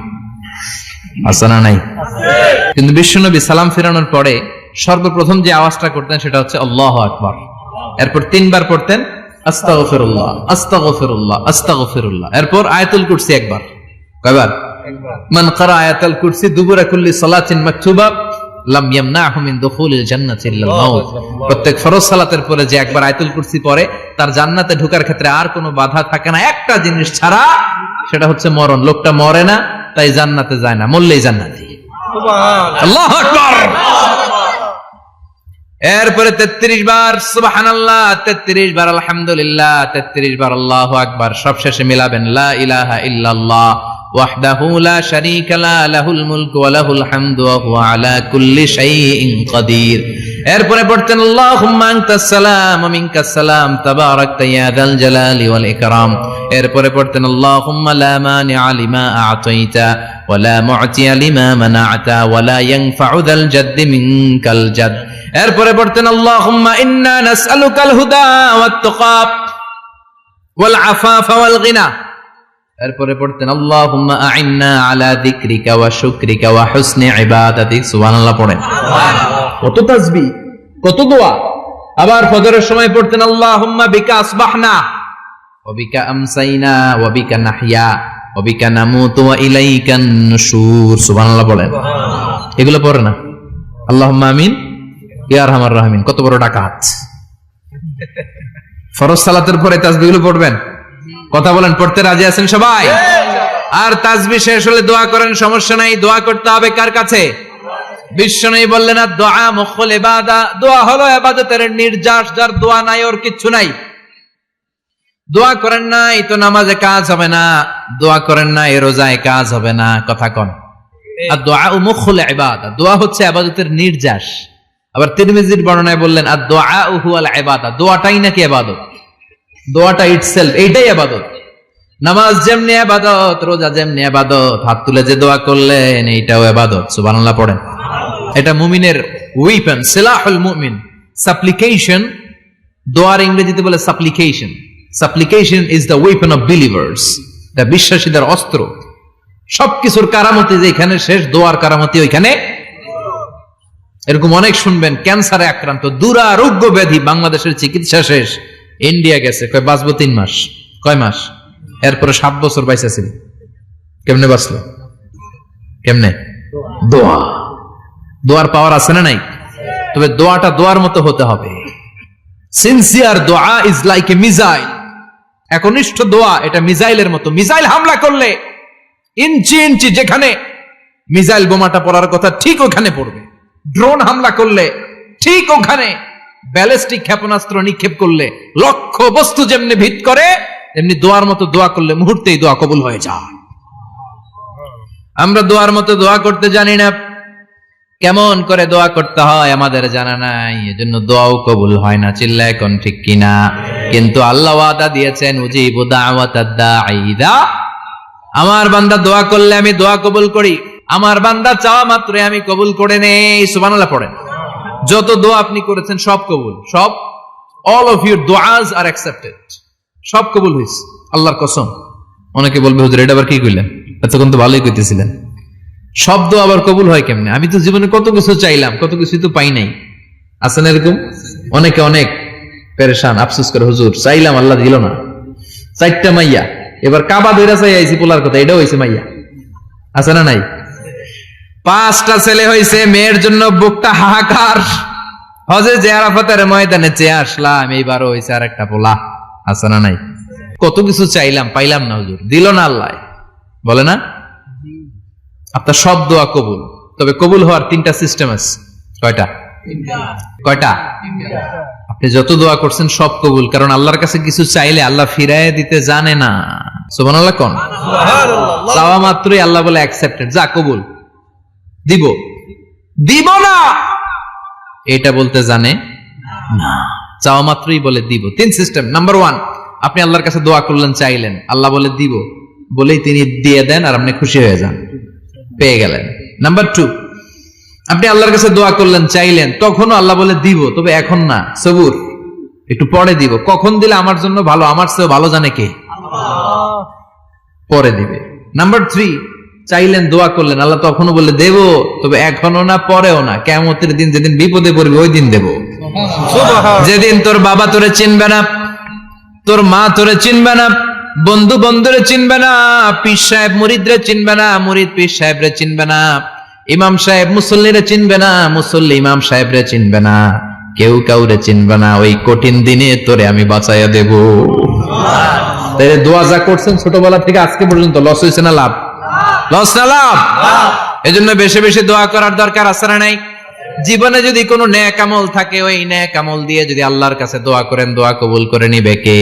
আসনা নাই? কিন্তু বিশ্বনবী সালাম ফিরানোর পরে সর্বপ্রথম যে আওয়াজটা করতেন সেটা হচ্ছে আল্লাহু আকবার। এরপর 3 বার পড়তেন আস্তাগফিরুল্লাহ, আস্তাগফিরুল্লাহ, আস্তাগফিরুল্লাহ। এরপর আয়াতুল কুরসি একবার। কয়বার? মান ক্বারা আয়াতুল কুরসি দুবুরা কুল্লি সালাতিন মাকতুবা লাম ইয়ামনাহু মিন দুখুলিল জান্নাতি ইল্লাল মাউত। প্রত্যেক ফরজ সালাতের পরে যে একবার আয়াতুল কুরসি পড়ে তার জান্নাতে ঢোকার ক্ষেত্রে আর কোনো বাধা থাকে না, একটা জিনিস ছাড়া, সেটা হচ্ছে মরণ। লোকটা মরে না তাই জান্নাতে যায় না, মরলেই জান্নাতি। সুবহানাল্লাহ, আল্লাহু আকবার। এরপরে 33 বার সুবহানাল্লাহ, 33 বার আলহামদুলিল্লাহ, 33 বার আল্লাহু আকবার। সবশেষে মিলাবেন লা ইলাহা ইল্লাল্লাহ ওয়াহদাহু লা শারীকা লা লাহুল মুলকু ওয়া লাহুল হামদু ওয়া হুয়া আলা কুল্লি শাইইন কাদির। এরপরে পড়তেন আল্লাহুম্মা আনতাস সালাম ওয়া মিনকাস সালাম তাবারাকতা ইয়া যাল জালালি ওয়াল ইকরাম। এরপরে পড়তেন আল্লাহুম্মা লা মানিআ লিমা আ'তাইতা ওয়া লা মু'তিয়া লিমা মানা'তা ওয়া লা ইয়ানফা'ু যাল জাদ্দি মিনকাল জাদ। এরপরে পড়তেন আল্লাহুম্মা ইন্না নাসআলুকাল হুদা ওয়াত তুকা ওয়াল আফাফা ওয়াল গিনা। এরপরে পড়তেন আল্লাহুম্মা আ'ইন্না আলা যিকরিকা ওয়া শুকরিকা ওয়া হুসনি ইবাদাতিক। সুবহানাল্লাহ পড়েন। কত তাসবিহ, কত দোয়া। আবার ফজরের সময় পড়তেন আল্লাহুম্মা বিকা আসবাহনা ওয়া বিকা আমসাইনা ওয়া বিকা নাহইয়া ওয়া বিকা নামুতু ওয়া ইলাইকান নুশুর। সুবহানাল্লাহ পড়েন। এগুলো পড়ে না? আল্লাহুম্মা আমিন ইয়া আরহামার রাহিমিন। কত বড় ডাকাত! ফরজ সালাতের পরে তাসবিহগুলো পড়বেন। কথা বলেন, পড়তে রাজি আছেন সবাই? আর তাসবিহ শেষ হলে দোয়া করেন, সমস্যা নাই। দোয়া করতে হবে কার কাছে? বিশ্বনবী বললেন আর দোয়া মুখুল ইবাদা, দোয়া হলো ইবাদতের নির্যাস। যার দোয়া নাই ওর কিচ্ছু নাই। দোয়া করেন নাই তো নামাজে কাজ হবে না, দোয়া করেন নাই রোজায় কাজ হবে না। কথা কন। আর দোয়া মুখুল ইবাদা, দোয়া হচ্ছে ইবাদতের নির্যাস। আবার তিরমিজির বর্ণনায় বললেন আর দোয়া হুয়াল ইবাদা, দোয়াটাই নাকি ইবাদত। দোয়াটা ইটসেলফ এইটাই ইবাদত। নামাজ যেমনি ইবাদত, রোজা যেমনি ইবাদত, হাত তুলে যে দোয়া করলেন এইটাও ইবাদত। সুবহানাল্লাহ পড়েন। এটা মুমিনের ওয়েপন, সিলাহুল মুমিন। সাপ্লিকেশন, দোয়ার ইংরেজিতে বলে সাপ্লিকেশন। সাপ্লিকেশন is the weapon of believers, এটা বিশ্বাসীদের অস্ত্র। সবকিছুর কারামতি যেখানে শেষ, দোয়ার কারামতি ওইখানে। এরকম অনেক শুনবেন ক্যান্সারে আক্রান্ত, দুরারোগ্য ব্যাধি, বাংলাদেশের চিকিৎসা শেষ, ইন্ডিয়া গেছে, কয় বাঁচবো 3 মাস। কয় মাস? এরপরে 7 বছর বাইসা ছিল। কেমনে বাঁচলো? কেমনে? দোয়া। দোয়ার পাওয়ার আছে না নাই? তবে দোয়াটা দোয়ার মতো হতে হবে। সিনসিয়ার দোয়া ইজ লাইক এ মিসাইল। একনিষ্ঠ দোয়া এটা মিসাইলের মতো। মিসাইল হামলা করলে ইঞ্চি ইঞ্চি যেখানে মিসাইল বোমাটা পড়ার কথা ঠিক ওখানে পড়বে। ড্রোন হামলা করলে ঠিক ওখানে, ব্যালিস্টিক ক্ষেপণাস্ত্র নিক্ষেপ করলে লক্ষ্য বস্তু যেমনি ভিত করে, তেমনি দোয়ার মতো দোয়া করলে মুহূর্তেই দোয়া কবুল হয়ে যায়। আমরা দোয়ার মতো দোয়া করতে জানি না, কেমন করে দোয়া করতে হয় আমাদের জানা নাই, এজন্য দোয়াও কবুল হয় না। চিল্লায় এখন ঠিক কিনা? কিন্তু আল্লাহ ওয়াদা দিয়েছেন, উজিবু দাওয়াতাদ দাঈ ইযা, আমার বান্দা দোয়া করলে আমি দোয়া কবুল করি, আমার বান্দা চাওয়া মাত্রই আমি কবুল করে নেই। সুবহানাল্লাহ পড়েন। যত দোয়া আপনি করেছেন সব কবুল, সব, অল অফ ইউর দোয়াজ আর অ্যাকসেপ্টেড, সব কবুল হয়েছে আল্লাহর কসম। অনেকে বলবে হুজুর এটা আবার কি কইলেন, এতক্ষণ তো ভালোই কইতেছিলেন, সব দোয়া আবার কবুল হয় কেমনে? আমি তো জীবনে কত কিছু চাইলাম, কত কিছু তো পাই নাই। আছে না এরকম? অনেকে অনেক পেরেশান, আফসোস করে হুজুর চাইলাম আল্লাহ দিল না। 4টা মাইয়া, এবার কাবা ধরে চাই আইছি পোলার কথা, এটাও হয়েছে মাইয়া। আছে না নাই? 5টা ছেলে হয়েছে, মেয়ের জন্য বুকটা হাহাকার। হজে যে আরাফাতের ময়দানে চেয়ে আসলাম, এইবারও হয়েছে আর একটা পোলা। আছে না নাই? কত কিছু চাইলাম, পাইলাম না হুজুর, দিল না আল্লাহ। বলে না আপনার সব দোয়া কবুল, তবে কবুল হওয়ার 3টা সিস্টেম আছে। কয়টা? কয়টা? আপনি যত দোয়া করছেন সব কবুল, কারণ আল্লাহর কাছে কিছু চাইলে আল্লাহ ফিরায় দিতে জানে না। সুবহানাল্লাহ কোন? চাওয়া মাত্রই আল্লাহ বলে অ্যাকসেপ্টেড, যা কবুল, দিব দিব না এটা বলতে জানে না, চাওয়া মাত্রই বলে দিব। 3 সিস্টেম। নাম্বার 1, আপনি আল্লাহর কাছে দোয়া করলেন, চাইলেন, আল্লাহ বলে দিব, বলেই তিনি দিয়ে দেন আর আপনি খুশি হয়ে যান, পেয়ে গেলেন। নাম্বার 2, আপনি আল্লাহর কাছে দোয়া করলেন, চাইলেন, তখনও আল্লাহ বলে দিব, তবে এখন না, সবুর, একটু পরে দিব। কখন দিলে আমার জন্য ভালো, আমার চেয়ে ভালো জানে কে? পরে দিবে। নাম্বার 3, চাইলেন, দোয়া করলেন, আল্লাহ তখনও বলে দেব, তবে এখনো না, পরেও না, কিয়ামতের দিন যেদিন বিপদে পড়বে ওই দিন দেব। যেদিন তোর বাবা তোরে চিনবে না, তোর মা তোরে চিনবে না, বন্ধু বন্ধুরে চিনবে না, পীর সাহেব মুরিদরে চিনবে না, মুরিদ পীর সাহেবরে চিনবে না, ইমাম সাহেব মুসল্লিরে চিনবে না, মুসল্লি ইমাম সাহেবরে চিনবে না, কেউ কাউরে চিনবে না। ওই কঠিন দিনে তোরে আমি বাঁচাইয়া দেব। তাই দোয়া যা করছেন ছোটবেলা থেকে আজকে পর্যন্ত, লস হয়েছে না লাভ? লস না লাভ? এজন্য বেশি বেশি দোয়া করার দরকার আছে না নাই? জীবনে যদি কোনো নেক আমল থাকে, ওই নেক আমল দিয়ে যদি আল্লাহর কাছে দোয়া করেন, দোয়া কবুল করে নিবে কে?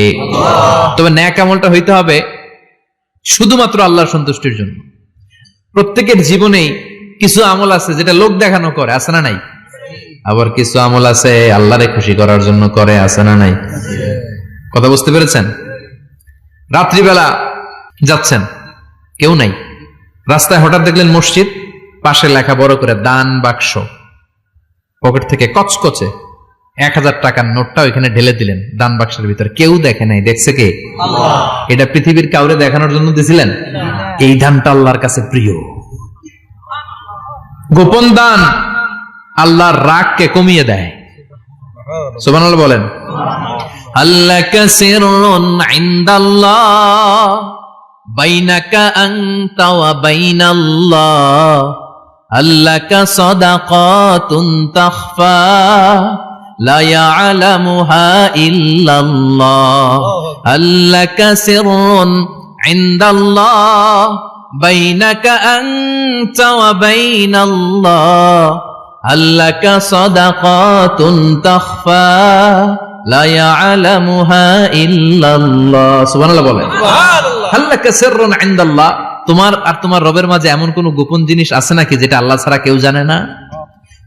তবে নেক আমলটা হইতে হবে শুধুমাত্র আল্লাহর সন্তুষ্টির জন্য। প্রত্যেকের জীবনেই কিছু আমল আছে যেটা লোক দেখানো করে, আছে না নাই? আবার কিছু আমল আছে আল্লাহরে খুশি করার জন্য করে, আছে না নাই? কথা বুঝতে পেরেছেন? রাত্রিবেলা যাচ্ছেন, কেউ নাই, রাস্তায় হঠাৎ দেখলেন মসজিদ, পাশে লেখা বড় করে দান বাক্স, পকেট থেকে কচকচে 1000 টাকার নোটটা ওইখানে ঢেলে দিলেন দান বাক্সের ভিতরে। কেউ দেখে নাই, দেখছে কে? আল্লাহ। এটা পৃথিবীর কাউরে দেখানোর জন্য দিছিলেন? এই দানটা আল্লাহর কাছে প্রিয়। গোপন দান আল্লাহর রাগকে কমিয়ে দেয়। সুবহানাল্লাহ বলেন। আল্লাকা সিররুন ইনদাল্লাহ বাইনাকা আনতা ওয়া বাইনাল্লাহ, আল্লাকা সাদাকাতুন তাখফা লা ইয়ালামুহা ইল্লাল্লাহ, আল্লাকা সিররুন ইনদাল্লাহ বাইনাকা আনতা ওয়া বাইনাল্লাহ, আল্লাকা সাদাকাতুন তাখফা লা ইয়ালামুহা ইল্লাল্লাহ। সুবহানাল্লাহ বলেন। আল্লাকা সিররুন ইনদাল্লাহ, তোমার আর তোমার রবের মাঝে এমন কোন গোপন জিনিস আছে নাকি যেটা আল্লাহ ছাড়া কেউ জানে না?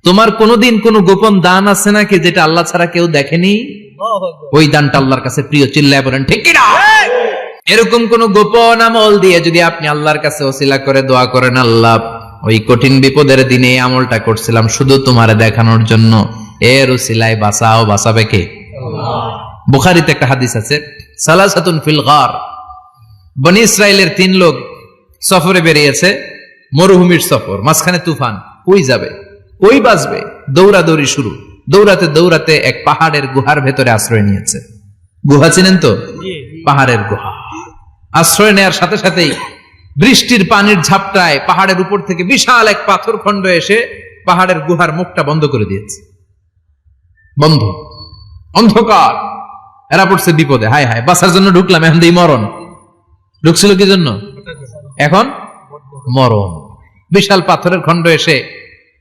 তোমার কোনদিন কোন গোপন দান আছে নাকি যেটা আল্লাহ ছাড়া কেউ দেখেনি? ওই দানটা আল্লাহর কাছে প্রিয়। চিল্লায় বলেন ঠিক কি না? এরকম কোন গোপন আমল দিয়ে যদি আপনি আল্লাহর কাছে ওসিলা করে দোয়া করেন, আল্লাহ ওই কঠিন বিপদের দিনে এই আমলটা করছিলাম শুধু তোমার দেখানোর জন্য, এর ওসিলায় বাঁচাও, বাঁচাবে কে? বুখারীতে একটা হাদিস আছে, সালাসাতুন ফিল গার, বনি ইসরাইলের 3 লোক সফরে বেরিয়েছে, মরুভূমির সফর, মাঝখানে তুফান, কই যাবে, কই বাঁচবে, দৌড়াদৌড়ি শুরু। দৌড়াতে দৌড়াতে এক পাহাড়ের গুহার ভেতরে আশ্রয় নিয়েছে। গুহা চিনেন তো? পাহাড়ের গুহা। আশ্রয় নেওয়ার সাথে সাথেই বৃষ্টির পানির ঝাপটায় পাহাড়ের উপর থেকে বিশাল এক পাথর খণ্ড এসে পাহাড়ের গুহার মুখটা বন্ধ করে দিয়েছে, বন্ধ, অন্ধকার। এরা পড়ছে বিপদে, হায় হায় বাঁচার জন্য ঢুকলাম, এখন দিই মরণ। ঢুকছিল কি জন্য? এখন মরণ। বিশাল পাথরের খণ্ড এসে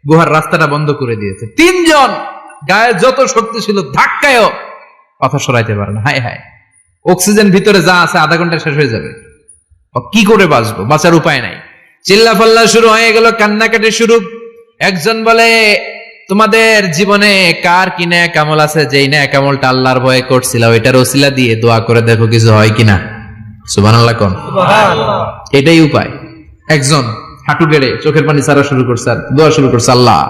গুহার রাস্তাটা বন্ধ করে দিয়েছে। তিনজন গায়ে যত শক্তি ছিল ধাক্কায়ও পাথর সরাইতে পারে না। হায় হায়, অক্সিজেন ভিতরে যা আছে আধা ঘন্টা শেষ হয়ে যাবে, কি করে বাঁচবো? বাঁচার উপায় নাই। চিল্লা ফাল্লা শুরু হয়ে গেল, কান্নাকাটি শুরু। একজন বলে, তোমাদের জীবনে কার কি নেক আমল আছে, যেই নেক আমলটা আল্লাহর ভয়ে করছিল ওইটার ওসিলা দিয়ে দোয়া করে দেখো কিছু হয় কিনা। সুবহানাল্লাহ কোন, এটাই উপায়। একজন হাঁটু গেড়ে চোখের পানি ছাড়া শুরু করছে, আর দোয়া শুরু করছে, আল্লাহ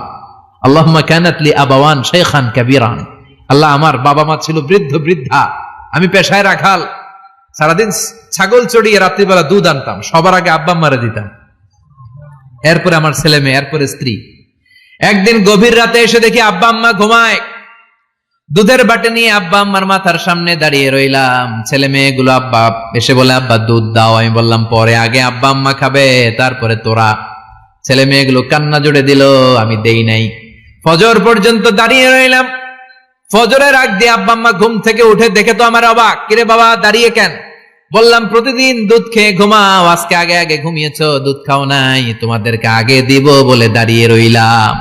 আল্লাহুম্মা কানাত লি আবাওয়ান শাইখান কাবীরান, আল্লাহ আমার বাবা মা ছিল বৃদ্ধ বৃদ্ধা, আমি পেশায় রাখাল, সারাদিন ছাগল চড়িয়ে রাত্রিবেলা দুধ আনতাম, সবার আগে আব্বা আম্মারে দিতাম, এরপরে আমার ছেলে মেয়ে, এরপরে স্ত্রী। একদিন গভীর রাতে এসে দেখি আব্বা আম্মা ঘুমায়, দুধের বাটি নিয়ে আব্বা আম্মার মাথার সামনে দাঁড়িয়ে রইলাম। ছেলে মেয়েগুলো আব্বা এসে বলে, আব্বা দুধ দাও। আমি বললাম পরে, আগে আব্বা আম্মা খাবে তারপরে তোরা। ছেলে মেয়েগুলো কান্না জুড়ে দিল, আমি দেই নাই। ফজর পর্যন্ত দাঁড়িয়ে রইলাম। ফজরের আগ দিয়ে আব্বা আম্মা ঘুম থেকে উঠে দেখে তো আমার অবাক, কিরে বাবা দাঁড়িয়ে কেন? বললাম প্রতিদিন দুধ খেয়ে ঘুমাও, আজকে আগে আগে ঘুমিয়েছো, দুধ খাও নাই, তোমাদেরকে আগে দিব বলে দাঁড়িয়ে রইলাম।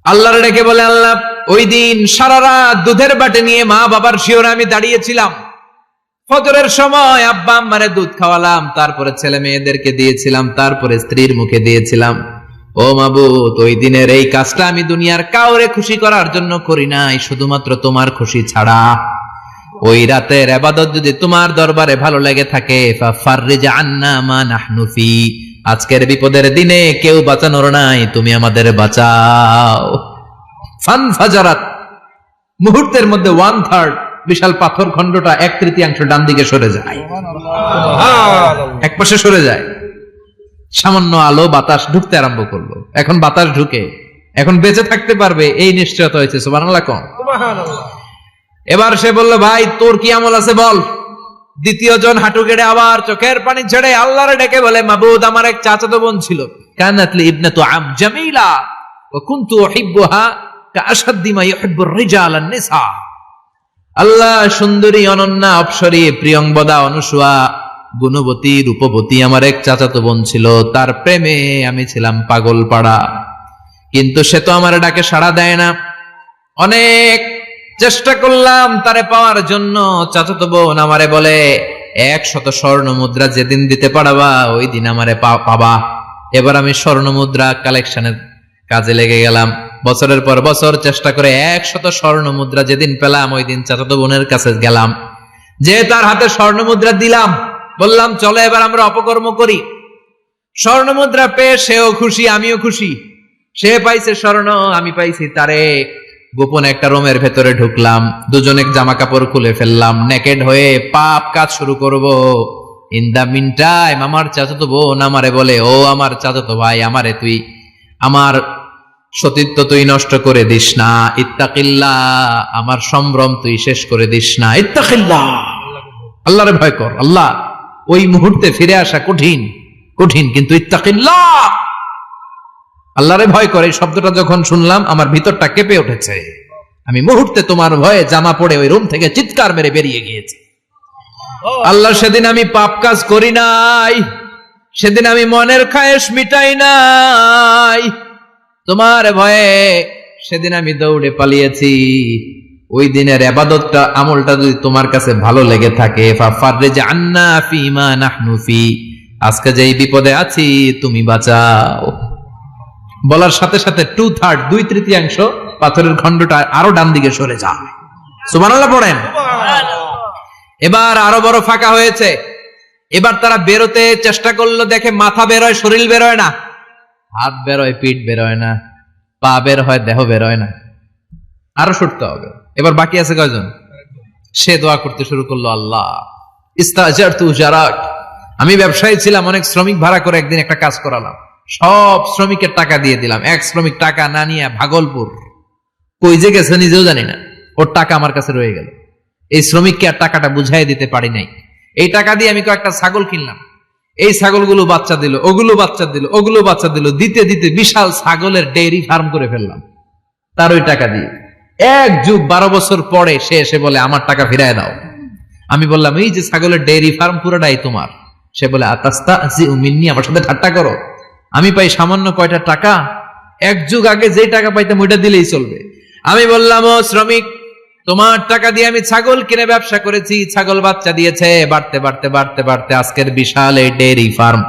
আল্লাহর ডেকে বলে, আল্লাহ ওই দিন সারা রাত দুধের বাটি নিয়ে মা বাবার শিওরে আমি দাঁড়িয়েছিলাম, ফজরের সময় আব্বা আম্মারে দুধ খাওয়ালাম, তারপরে ছেলে মেয়েদেরকে দিয়েছিলাম, তারপরে স্ত্রীর মুখে দিয়েছিলাম। ও মাবুদ, ওই দিনের এই কাজটা আমি দুনিয়ার কাউরে খুশি করার জন্য করি নাই, শুধুমাত্র তোমার খুশি ছাড়া। ওই রাতের ইবাদত যদি তোমার দরবারে ভালো লেগে থাকে, ফাফাররিজ আন্না মা নাহনু ফি, আজকের বিপদের দিনে কেউ বাঁচানোর নাই, তুমি আমাদের বাঁচাও। ফানফাজারাত, মুহূর্তের মধ্যে 1/3 বিশাল পাথর খণ্ডটা 1/3 ডান দিকে সরে যায়, এক পাশে সরে যায়। সামান্য আলো বাতাস ঢুকতে আরম্ভ করলো। এখন বাতাস ঢুকে এখন বেঁচে থাকতে পারবে এই নিশ্চয়তা হয়েছে। সুবহানাল্লাহ কোন। এবার সে বলল, ভাই তোর কি আমল আছে বল। দ্বিতীয় জন হাঁটু গেড়ে আবার চোখের পানি ছেড়ে আল্লাহরে ডেকে বলে, মাবুদ আমার এক চাচাতো বোন ছিল, কানাতলি ইবনাতু আম জামিলা ওয়া কুনতু উহিব্বুহা কাআশাদ্দি মা ইউহিব্বুর রিজাল আন-নিসা। আল্লাহ সুন্দরী, অনন্যা, অপসরী, প্রিয়ংবদা, অনুসুয়া, গুণবতী, রূপবতী আমার এক চাচাতো বোন ছিল, তার প্রেমে আমি ছিলাম পাগল পাড়া, কিন্তু সে তো আমার ডাকে সাড়া দেয় না। অনেক চেষ্টা করলাম তারে পাওয়ার জন্য। চাচাতো বোন আমারে বলে, 100 স্বর্ণ মুদ্রা যেদিন দিতে পারবা ওই দিন আমারে পাবা। এবার আমি স্বর্ণ মুদ্রা কালেকশনের কাজে লেগে গেলাম। বছরের পর বছর চেষ্টা করে 100 স্বর্ণ মুদ্রা যেদিন পেলাম ওই দিন চাচাতো বোনের কাছে গেলাম, যে তার হাতে স্বর্ণ মুদ্রা দিলাম, বললাম চলো এবার আমরা অপকর্ম করি। স্বর্ণ মুদ্রা পেয়ে সেও খুশি, আমিও খুশি। সে পাইছে স্বর্ণ, আমি পাইছি তারে। গোপন একটা রুমের ভেতরে ঢুকলাম, দুজনে জামা কাপড় খুলে ফেললাম, নেকেড হয়ে পাপ কাজ শুরু করব। ইন দা মিন টাইম আমার চাচাতো বোন আমারে বলে, ও আমার চাচাতো ভাই, আমারে তুই আমার সতীত্ব তুই নষ্ট করে দিস না, ইত্তাকিল্লাহ, আমার সম্ভ্রম তুই শেষ করে দিস না, ইত্তাকিল্লাহ, আল্লাহরে ভয় কর। আল্লাহ ওই মুহূর্তে ফিরে আসা কঠিন কঠিন, কিন্তু ইত্তাকিল্লাহ, আল্লাহরে ভয় করে এই শব্দটা যখন শুনলাম আমার ভিতরটা কেঁপে উঠেছে। আমি মুহূর্তে তোমার ভয়ে জামা পড়ে ওই রুম থেকে চিৎকার মেরে বেরিয়ে গিয়েছি। আল্লাহ সেদিন আমি পাপ কাজ করি নাই, সেদিন আমি মনের খায়েশ মিটাই নাই, তোমার ভয়ে সেদিন আমি দৌড়ে পালিয়েছি। ওই দিনের ইবাদতটা আমলটা যদি তোমার কাছে ভালো লেগে থাকে, ফাফাররিজ আন্না ফিমা নাহনু ফি, আজকে যেই বিপদে আছি তুমি বাঁচাও। বলার সাথে সাথে 2/3 2/3 পাথরের খণ্ডটা আরো ডান দিকে সরে যায়। সুবহানাল্লাহ পড়েন। এবার আরো বড় ফাঁকা হয়েছে। এবার তারা বেরোতে চেষ্টা করলো, দেখে মাথা বেরোয়, শরীর বেরোয় না, হাত বেরোয়, পিঠ বেরোয় না, পা বের হয়, দেহ বেরোয় না, আরো সরতে হবে। এবার বাকি আছে কয়জন? সে দোয়া করতে শুরু করলো, আল্লাহ ইস্তাজারতু জারাক, আমি ব্যবসায়ী ছিলাম, অনেক শ্রমিক ভাড়া করে একদিন একটা কাজ করালাম, সব শ্রমিকের টাকা দিয়ে দিলাম। এক শ্রমিক টাকা না নিয়ে ভাগলপুর কই যে গেছে নিজেও জানি না, ওর টাকা আমার কাছে রয়ে গেল। এই শ্রমিককে আর টাকাটা বুঝাই দিতে পারি নাই। এই টাকা দিয়ে আমি কয়েকটা ছাগল কিনলাম, এই ছাগলগুলো বাচ্চা দিল, ওগুলো বাচ্চা দিল, ওগুলো বাচ্চা দিল, দিতে দিতে বিশাল ছাগলের ডেইরি ফার্ম করে ফেললাম তার ওই টাকা দিয়ে। 1 যুগ 12 বছর পরে সে এসে বলে আমার টাকা ফিরায় দাও। আমি বললাম এই যে ছাগলের ডেইরি ফার্ম পুরোটাই তোমার। সে বলে আতাস্তাহজিউ মিন্নী, আমার সাথে ঠাট্টা করো? আমি পাই সামান্য কয়টা টাকা, 1 যুগ আগে যে টাকা পাইতাম ওইটা দিলেই চলবে। আমি বললাম ও শ্রমিক, তোমার টাকা দিয়ে আমি ছাগল কিনে ব্যবসা করেছি, ছাগল বাচ্চা দিয়েছে, বাড়তে বাড়তে বাড়তে বাড়তে আজকের বিশাল এই ডেইরি ফার্ম।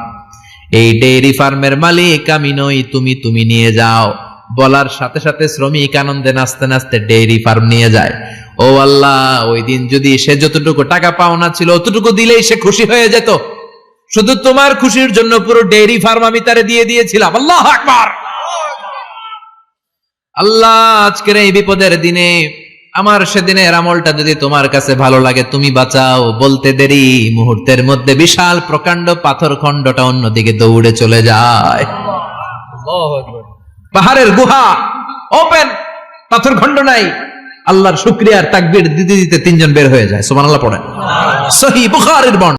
এই ডেইরি ফার্মের মালিক আমি নই, তুমি নিয়ে যাও। বলার সাথে সাথে শ্রমিক আনন্দে নাচতে নাচতে ডেইরি ফার্ম নিয়ে যায়। ও আল্লাহ, ওই দিন যদি সে যতটুকু টাকা পাওনা ছিল অতটুকু দিলেই সে খুশি হয়ে যেত। শুধু তোমার খুশির জন্য পুরো ডেইরি ফার্ম আমি তারে দিয়ে দিয়েছিলাম। আল্লাহু আকবার। আল্লাহ, আজকের এই বিপদের দিনে আমার সেদিনের আমলটা যদি তোমার কাছে ভালো লাগে তুমি বাঁচাও। বলতে দেরি, মুহূর্তের মধ্যে বিশাল প্রকাণ্ড পাথর খণ্ডটা অন্যদিকে দৌড়ে চলে যায়। পাহাড়ের গুহা ওপেন, পাথর খণ্ড নাই। আল্লাহর শুকরিয়ার তাকবীর দিতে দিতে 3 জন বের হয়ে যায়। সুবহানাল্লাহ পড়েন। সহিহ বুখারীর বর্ণনা।